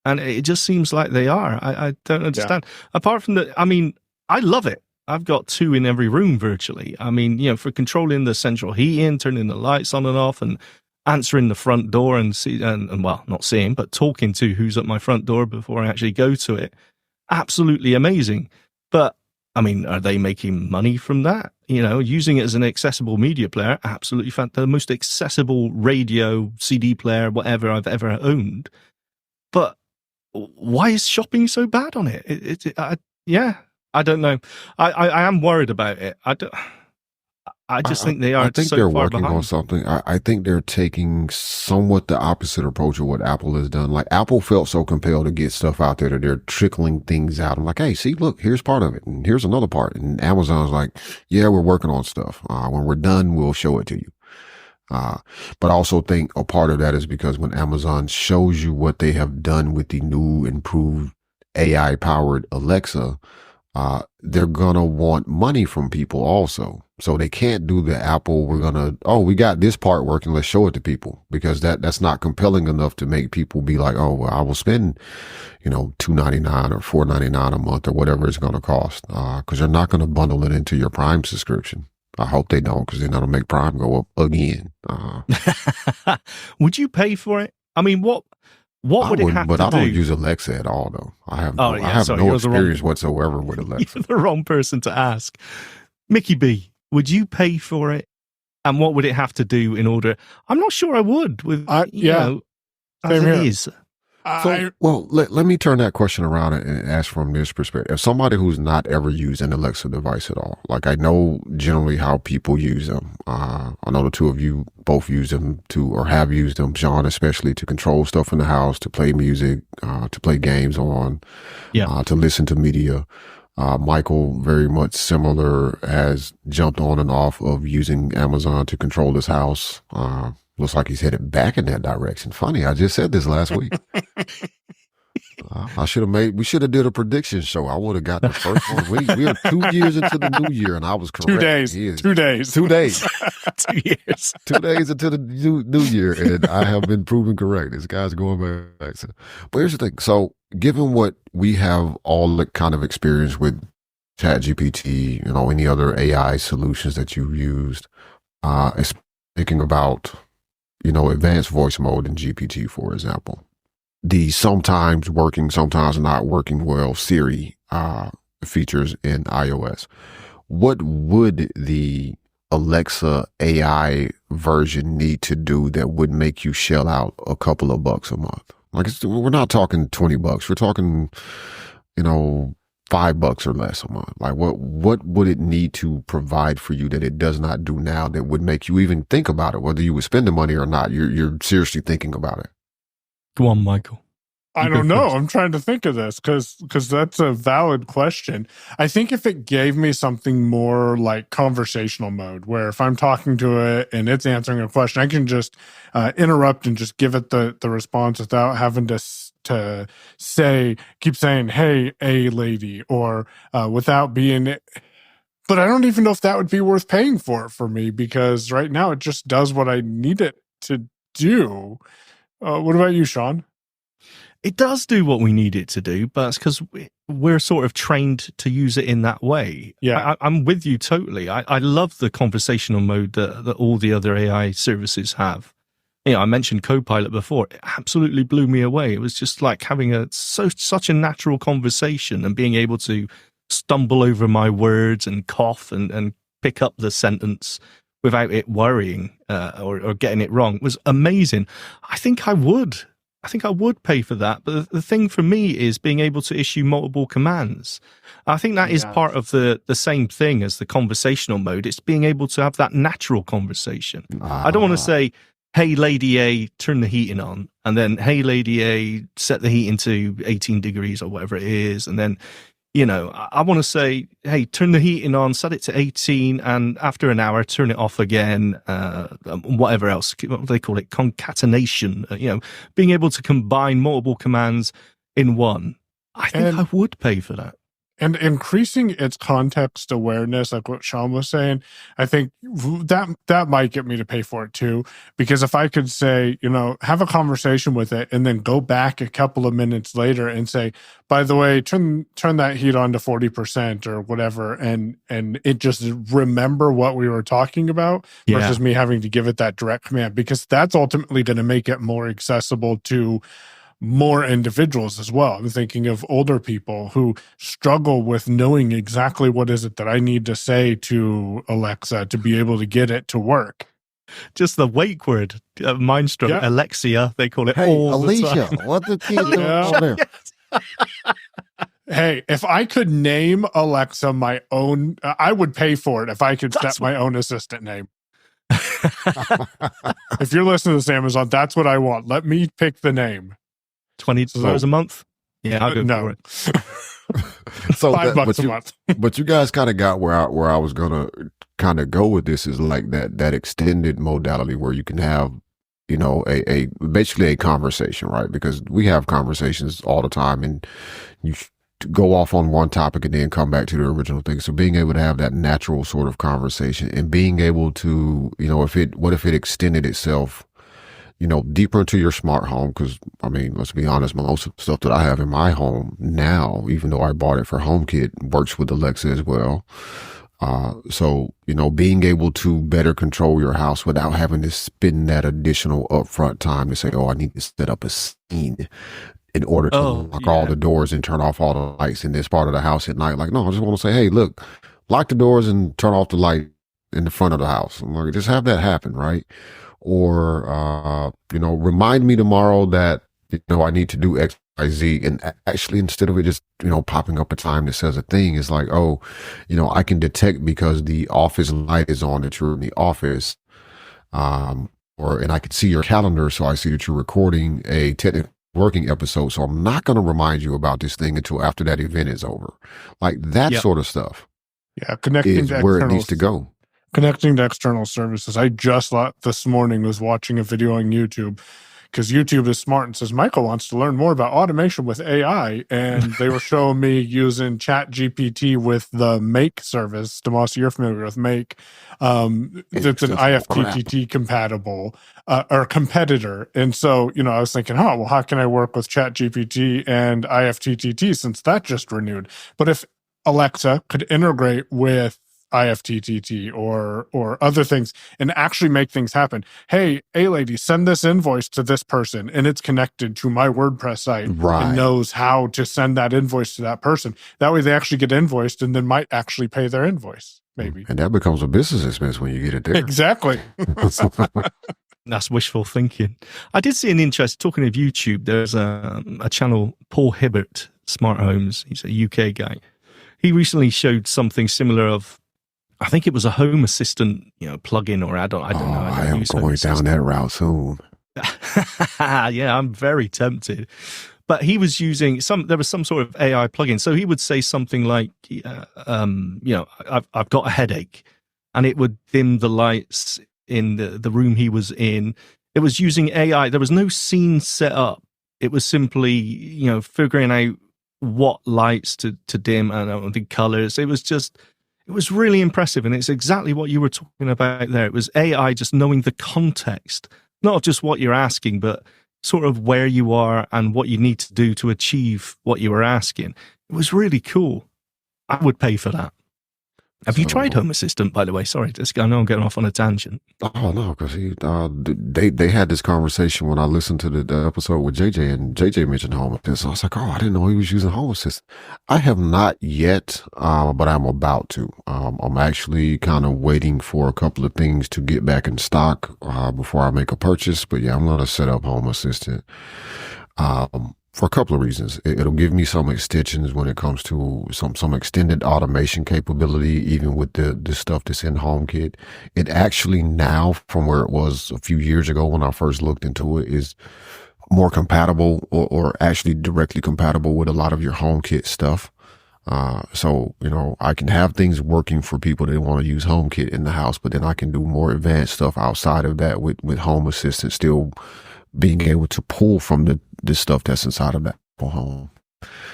And it just seems like they are. I don't understand. Yeah. Apart from that, I mean, I love it. I've got 2 in every room virtually. I mean, for controlling the central heating, turning the lights on and off, and answering the front door and not seeing, but talking to who's at my front door before I actually go to it. Absolutely amazing. But I mean, are they making money from that? Using it as an accessible media player, absolutely the most accessible radio, CD player, whatever I've ever owned. But why is shopping so bad on it? I don't know. I am worried about it. I just think they are. I think so they're far working behind on something. I think they're taking somewhat the opposite approach of what Apple has done. Like Apple felt so compelled to get stuff out there that they're trickling things out. I'm like, hey, see, look, here's part of it, and here's another part. And Amazon's like, yeah, we're working on stuff. When we're done, we'll show it to you. But I also think a part of that is because when Amazon shows you what they have done with the new improved AI powered Alexa, they're gonna want money from people also. So they can't do the Apple, we got this part working, let's show it to people, because that's not compelling enough to make people be like, oh, well, I will spend, $2.99 or $4.99 a month or whatever it's gonna cost. Cause they're not gonna bundle it into your Prime subscription. I hope they don't, because then that'll make Prime go up again. Would you pay for it? I mean, what What would it have but to I don't do? use Alexa at all, though. I have Oh, no, yeah, I have sorry, no you're the wrong- experience whatsoever with Alexa. You're the wrong person to ask. Mickey B, would you pay for it? And what would it have to do in order? I'm not sure I would with, Yeah, as same it here. is. So, well, let me turn that question around and ask from this perspective. If somebody who's not ever used an Alexa device at all, like I know generally how people use them. I know the two of you both use them or have used them, Sean, especially to control stuff in the house, to play music, to play games on, to listen to media. Michael, very much similar, has jumped on and off of using Amazon to control his house. Looks like he's headed back in that direction. Funny, I just said this last week. We should have did a prediction show. I would have got the first one. We are 2 years into the new year, and I was correct. 2 days. 2 days. 2 days. 2 years. 2 days into the new year, and I have been proven correct. This guy's going back. But here's the thing. So, given what we have all kind of experience with ChatGPT, any other AI solutions that you've used, thinking about advanced voice mode in GPT, for example, the sometimes working, sometimes not working well Siri features in iOS. What would the Alexa AI version need to do that would make you shell out a couple of bucks a month? Like, we're not talking $20. We're talking, $5 or less a month. Like, what would it need to provide for you that it does not do now that would make you even think about it, whether you would spend the money or not? You're seriously thinking about it. Go on, Michael. I don't know. I'm trying to think of this because that's a valid question. I think if it gave me something more like conversational mode, where if I'm talking to it and it's answering a question, I can just interrupt and just give it the response without having to keep saying, "Hey, a lady," or without being. But I don't even know if that would be worth paying for me, because right now it just does what I need it to do. What about you, Sean? It does do what we need it to do, but it's because we're sort of trained to use it in that way. Yeah. I'm with you totally. I love the conversational mode that all the other AI services have. I mentioned Copilot before. It absolutely blew me away. It was just like having such a natural conversation and being able to stumble over my words and cough and pick up the sentence without it worrying or getting it wrong. It was amazing. I think I would pay for that. But the thing for me is being able to issue multiple commands. I think that is part of the same thing as the conversational mode. It's being able to have that natural conversation. I don't want to say, "Hey, Lady A, turn the heating on." And then, "Hey, Lady A, set the heating to 18 degrees or whatever it is." And then, I want to say, "Hey, turn the heating on, set it to 18, and after an hour, turn it off again," whatever else. What do they call it? Concatenation. Being able to combine multiple commands in one. I think I would pay for that. And increasing its context awareness, like what Sean was saying, I think that might get me to pay for it too. Because if I could say, have a conversation with it and then go back a couple of minutes later and say, "By the way, turn that heat on to 40% or whatever," and it just remember what we were talking about versus me having to give it that direct command, because that's ultimately going to make it more accessible to more individuals as well. I'm thinking of older people who struggle with knowing exactly what is it that I need to say to Alexa to be able to get it to work. Just the wake word, mind stroke, Alexia, they call it. Hey, all Alicia, the time. what the kid doing over there? Hey, if I could name Alexa my own, I would pay for it if I could set my own assistant name. If you're listening to this, Amazon, that's what I want. Let me pick the name. $20 a month? Yeah, I'll go for it. So $5 a month. But you guys kind of got where I was gonna kind of go with this, is like that extended modality where you can have, a basically a conversation, right? Because we have conversations all the time, and you go off on one topic and then come back to the original thing. So being able to have that natural sort of conversation and being able to, what if it extended itself, deeper into your smart home? Because, let's be honest, most of the stuff that I have in my home now, even though I bought it for HomeKit, works with Alexa as well. So, being able to better control your house without having to spend that additional upfront time to say, oh, I need to set up a scene in order to Oh, lock all yeah. the doors and turn off all the lights in this part of the house at night. Like, no, I just want to say, hey, look, lock the doors and turn off the light in the front of the house. I'm like, just have that happen, right? Or, remind me tomorrow that, I need to do X, Y, Z. And actually, instead of it just, popping up a time that says a thing, it's like, oh, I can detect because the office light is on that you're in the office. And I can see your calendar. So I see that you're recording a technical working episode. So I'm not going to remind you about this thing until after that event is over. Like that Yep. sort of stuff Yeah, connecting is to where it external needs to go. Connecting to external services. I just this morning was watching a video on YouTube because YouTube is smart and says Michael wants to learn more about automation with AI, and they were showing me using ChatGPT with the Make service. Damashe, you're familiar with Make. That's an IFTTT compatible or competitor, and so I was thinking, oh well, how can I work with ChatGPT and IFTTT since that just renewed? But if Alexa could integrate with IFTTT or other things and actually make things happen. Hey, lady, send this invoice to this person, and it's connected to my WordPress site Right. and knows how to send that invoice to that person. That way they actually get invoiced and then might actually pay their invoice, maybe. And that becomes a business expense when you get it there. Exactly. That's wishful thinking. I did see an interest, talking of YouTube, there's a channel, Paul Hibbert, Smart Homes. He's a UK guy. He recently showed something similar of, I think it was a Home Assistant, plugin or add-on. I don't know. I am going down that route soon. Yeah, I'm very tempted. But he was using there was some sort of AI plugin. So he would say something like, I've got a headache, and it would dim the lights in the room he was in. It was using AI. There was no scene set up. It was simply, figuring out what lights to dim and the colors. It was really impressive. And it's exactly what you were talking about there. It was AI just knowing the context, not just what you're asking, but sort of where you are and what you need to do to achieve what you were asking. It was really cool. I would pay for that. Have you tried Home Assistant, by the way? Sorry, I know I'm getting off on a tangent. Oh, no, because they had this conversation when I listened to the episode with JJ, and JJ mentioned Home Assistant. So I was like, oh, I didn't know he was using Home Assistant. I have not yet, but I'm about to. I'm actually kind of waiting for a couple of things to get back in stock before I make a purchase. But yeah, I'm going to set up Home Assistant. For a couple of reasons. It'll give me some extensions when it comes to some extended automation capability, even with the stuff that's in HomeKit. It actually now, from where it was a few years ago when I first looked into it, is more compatible or actually directly compatible with a lot of your HomeKit stuff. So, I can have things working for people that want to use HomeKit in the house, but then I can do more advanced stuff outside of that with Home Assistant still being able to pull from the stuff that's inside of that home.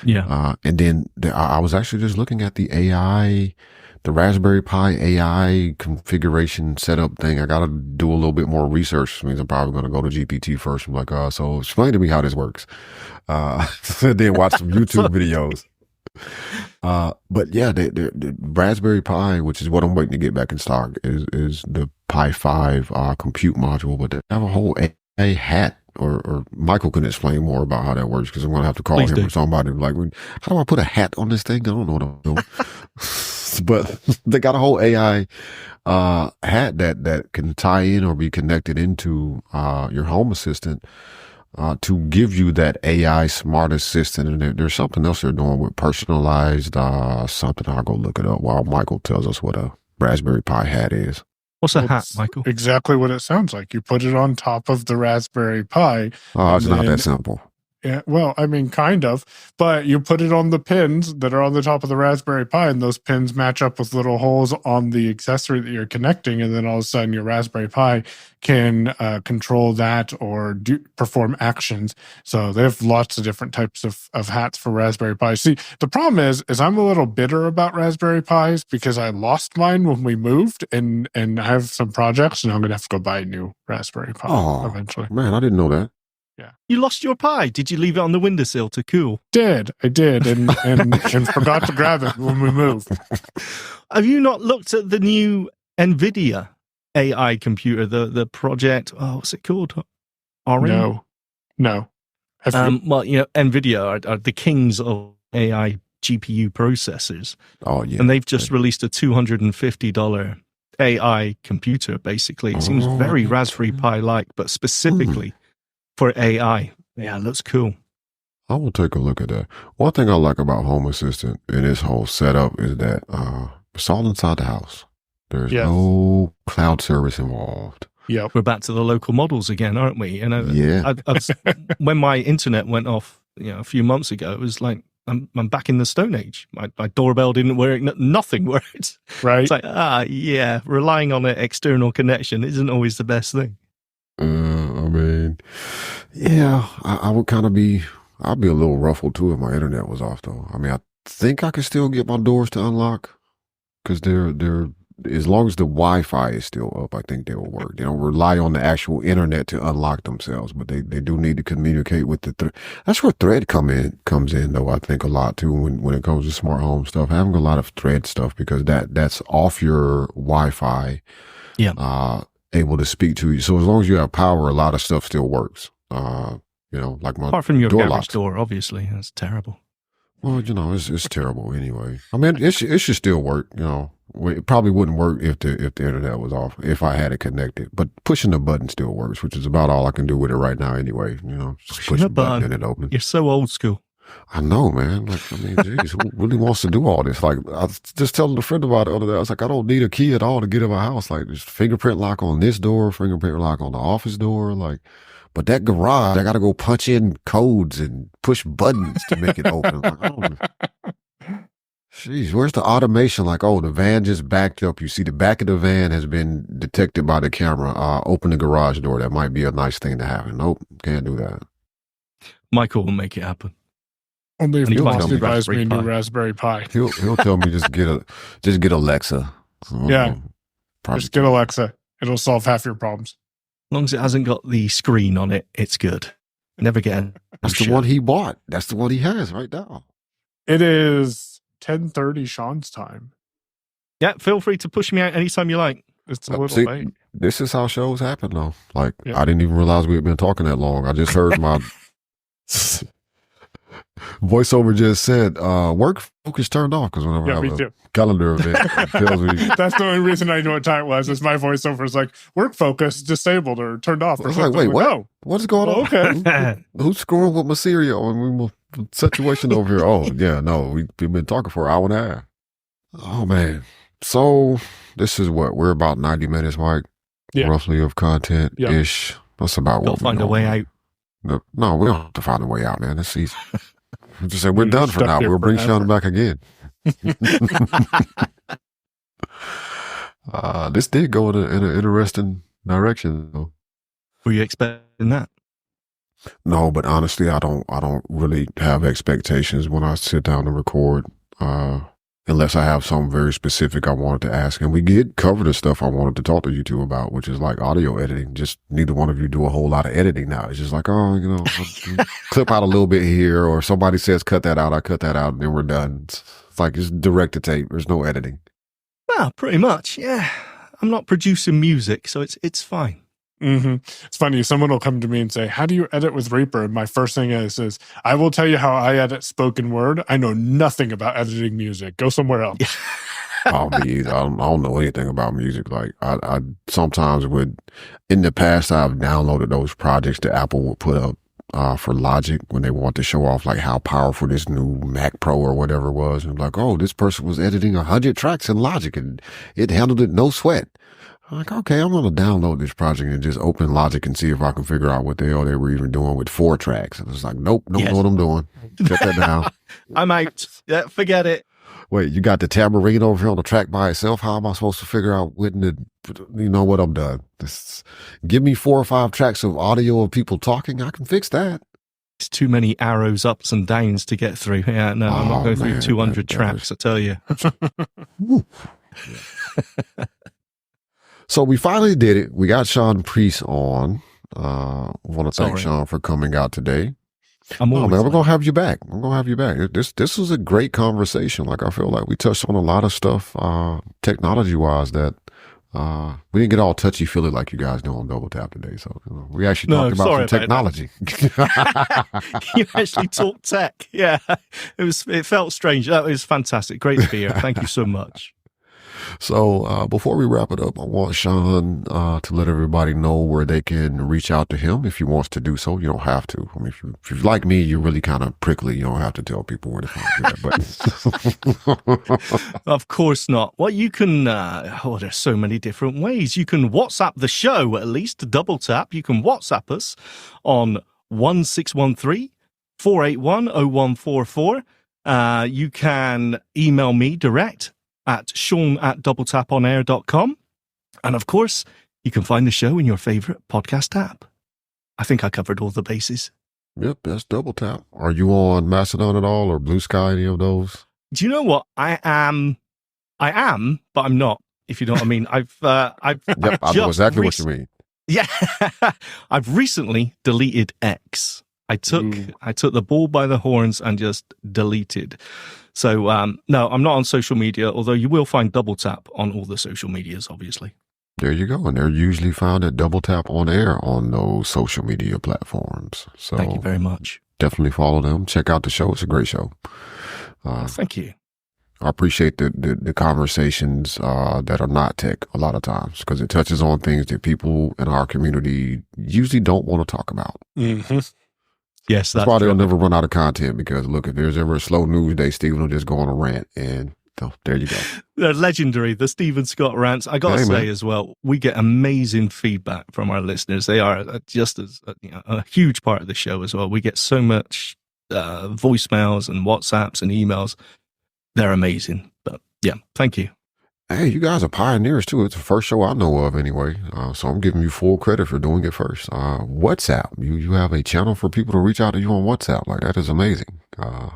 Yeah. And then I was actually just looking at the AI, the Raspberry Pi AI configuration setup thing. I got to do a little bit more research, which means I'm probably going to go to GPT first. I'm like, so explain to me how this works. Then watch some YouTube videos. But yeah, the Raspberry Pi, which is what I'm waiting to get back in stock, is the Pi 5 compute module, but they have a whole AI hat. Or Michael can explain more about how that works, because I'm going to have to call him or somebody. Like, how do I put a hat on this thing? I don't know what I'm doing. But they got a whole AI hat that can tie in or be connected into your Home Assistant to give you that AI smart assistant. And there's something else they're doing with personalized something. I'll go look it up while Michael tells us what a Raspberry Pi hat is. What's a hat, Michael? Exactly what it sounds like. You put it on top of the Raspberry Pi. Oh, it's not that simple. Yeah, well, I mean, kind of, but you put it on the pins that are on the top of the Raspberry Pi, and those pins match up with little holes on the accessory that you're connecting, and then all of a sudden your Raspberry Pi can control that or perform actions. So they have lots of different types of hats for Raspberry Pi. See, the problem is I'm a little bitter about Raspberry Pis because I lost mine when we moved, and I have some projects, and I'm going to have to go buy a new Raspberry Pi eventually. Man, I didn't know that. You lost your pie. Did you leave it on the windowsill to cool? I did, and forgot to grab it when we moved. Have you not looked at the new NVIDIA AI computer, the project? Oh, what's it called? Orin? No. Well, NVIDIA are the kings of AI GPU processors. Oh, yeah. And they've just released a $250 AI computer, basically. It seems very Raspberry Pi-like, but specifically for AI. Yeah, it looks cool. I will take a look at that. One thing I like about Home Assistant and its whole setup is that it's all inside the house. There's no cloud service involved. Yep. We're back to the local models again, aren't we? Yeah. When my internet went off, a few months ago, it was like, I'm back in the Stone Age. My doorbell didn't work. Nothing worked. Right. It's like, relying on an external connection isn't always the best thing. I would I'd be a little ruffled too if my internet was off though. I mean, I think I could still get my doors to unlock because they're as long as the Wi-Fi is still up, I think they will work. They don't rely on the actual internet to unlock themselves, but they do need to communicate with the That's where Thread comes in though, I think a lot too when it comes to smart home stuff. Having a lot of Thread stuff because that's off your Wi-Fi. Yeah. Able to speak to you. So as long as you have power, a lot of stuff still works. Like my apart from your door garage locks. door, obviously, that's terrible. Well, it's terrible anyway. I mean, it should still work. It probably wouldn't work if the internet was off, if I had it connected. But pushing the button still works, which is about all I can do with it right now anyway. Just push the button and it opens. You're so old school. I know, man. Geez, who really wants to do all this? Like, I was just telling a friend about it the other day. I was like, I don't need a key at all to get in my house. Like, there's fingerprint lock on this door, fingerprint lock on the office door. Like, but that garage, I got to go punch in codes and push buttons to make it open. Like, I don't know. Jeez, where's the automation? Like, the van just backed up. You see the back of the van has been detected by the camera. Open the garage door. That might be a nice thing to have. Nope, can't do that. Michael will make it happen. Only if he finds wants to the buy me a new Raspberry Pi. Raspberry Pi. He'll tell me just get Alexa. Yeah. Probably. Just get Alexa. It'll solve half your problems. As long as it hasn't got the screen on it, it's good. Never get That's the one he bought. That's the one he has right now. It is 10:30 Sean's time. Yeah, feel free to push me out anytime you like. It's a little late. This is how shows happen, though. Like, Yeah. I didn't even realize we had been talking that long. I just heard my voiceover just said, work focus turned off because whenever I me have too. a calendar event, it tells me. That's the only reason I know what time it was. Is my voiceover is like work focus disabled or turned off. I Or was like, something. wait, what? Oh, What is going on? okay. Who's screwing with my cereal? And we situation over here. Oh, yeah, no, we've been talking for an hour and a half. Oh, man. So this is what? We're about 90 minutes, Mike, roughly of content-ish. That's about Got what to find a way out. No, we don't have to find a way out, man. That's easy. Just say we're done for now. We'll bring Sean back again. This did go in an interesting direction, though. Were you expecting that? No, but honestly, I don't really have expectations when I sit down to record, unless I have something very specific I wanted to ask. And we did cover the stuff I wanted to talk to you two about, which is like audio editing. Just neither one of you do a whole lot of editing now. It's just like, clip out a little bit here, or somebody says cut that out, I cut that out, and then we're done. It's like it's direct to tape. There's no editing. Well, pretty much, yeah. I'm not producing music, so it's fine. Mm-hmm. It's funny. Someone will come to me and say, how do you edit with Reaper? And my first thing is, I will tell you how I edit spoken word. I know nothing about editing music. Go somewhere else. I'll be either. I don't know anything about music. Like I sometimes in the past, I've downloaded those projects that Apple would put up for Logic when they want to show off like how powerful this new Mac Pro or whatever it was. And like, oh, this person was editing 100 tracks in Logic and it handled it no sweat. I'm like, okay, I'm going to download this project and just open Logic and see if I can figure out what the hell they were even doing with 4 tracks. And it's like, nope, don't know what I'm doing. Shut that down. I'm out. Yeah, forget it. Wait, you got the tambourine over here on the track by itself? How am I supposed to figure out you know what, I'm done. Give me 4 or 5 tracks of audio of people talking. I can fix that. It's too many arrows, ups and downs to get through. Yeah, no, I'm not going through 200 tracks, I tell you. So we finally did it. We got Sean Preece on. Want to thank Sorry. Sean for coming out today. I'm Oh always man, we're like- gonna have you back. We're gonna have you back. This was a great conversation. Like I feel like we touched on a lot of stuff, technology wise, that we didn't get all touchy feely like you guys do on Double Tap today. So we actually No, talked about sorry some about technology. You actually talk tech. Yeah. It felt strange. That was fantastic. Great to be here. Thank you so much. So before we wrap it up, I want Sean to let everybody know where they can reach out to him if he wants to do so. You don't have to. I mean, if you're like me, you're really kind of prickly. You don't have to tell people where to find you. But Of course not. Well, you can, there's so many different ways. You can WhatsApp the show, at least, Double Tap. You can WhatsApp us on 1613-481-0144. You can email me direct at sean@doubletaponair.com. And of course, you can find the show in your favorite podcast app. I think I covered all the bases. Yep, that's Double Tap. Are you on Mastodon at all or Blue Sky, any of those? Do you know what? I am, but I'm not, if you know what I mean. Yep, I know exactly what you mean. Yeah. I've recently deleted X. I took the bull by the horns and just deleted. So, no, I'm not on social media, although you will find Double Tap on all the social medias, obviously. There you go. And they're usually found at Double Tap on Air on those social media platforms. So Thank you very much. definitely follow them. Check out the show. It's a great show. Thank you. I appreciate the conversations that are not tech a lot of times because it touches on things that people in our community usually don't want to talk about. Mm-hmm. Yes, That's why they'll never run out of content because, look, if there's ever a slow news day, Stephen will just go on a rant and there you go. They're legendary, the Stephen Scott rants. I got to say man. as well, we get amazing feedback from our listeners. They are just as a huge part of the show as well. We get so much voicemails and WhatsApps and emails. They're amazing. But yeah, thank you. Hey, you guys are pioneers too. It's the first show I know of anyway. So I'm giving you full credit for doing it first. WhatsApp, you have a channel for people to reach out to you on WhatsApp. Like that is amazing. Yeah,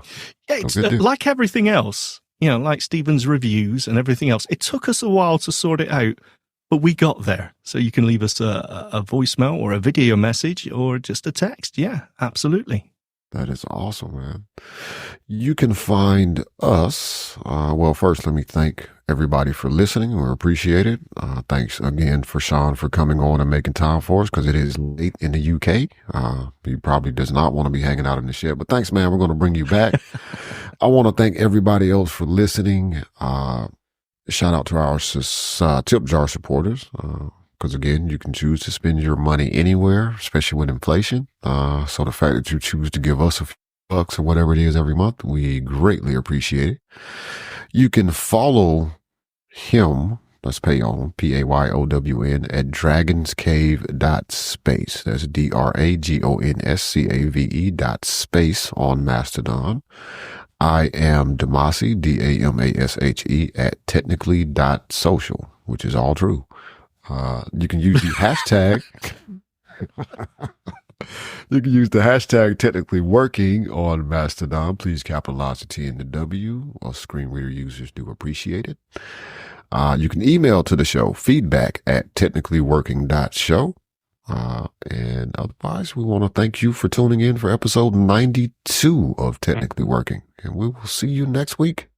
it's like everything else, like Stephen's reviews and everything else. It took us a while to sort it out, but we got there. So you can leave us a voicemail or a video message or just a text. Yeah, absolutely. That is awesome, man. You can find us. Well, first, let me thank everybody for listening. We appreciate it. Thanks again for Sean for coming on and making time for us because it is late in the UK. He probably does not want to be hanging out in the shed, but thanks, man. We're going to bring you back. I want to thank everybody else for listening. Shout out to our tip jar supporters. Because again, you can choose to spend your money anywhere, especially with inflation. So the fact that you choose to give us a few bucks or whatever it is every month, we greatly appreciate it. You can follow him, let's pay on, PAYOWN, at dragonscave.space. That's DRAGONSCAVE.space on Mastodon. I am Damashe, DAMASHE, at technically.social, which is all true. You can use the hashtag. You can use the hashtag technically working on Mastodon. Please capitalize the T and the W. Us screen reader users do appreciate it. You can email to the show feedback@technicallyworking.show. And otherwise, we want to thank you for tuning in for episode 92 of Technically Working. And we will see you next week.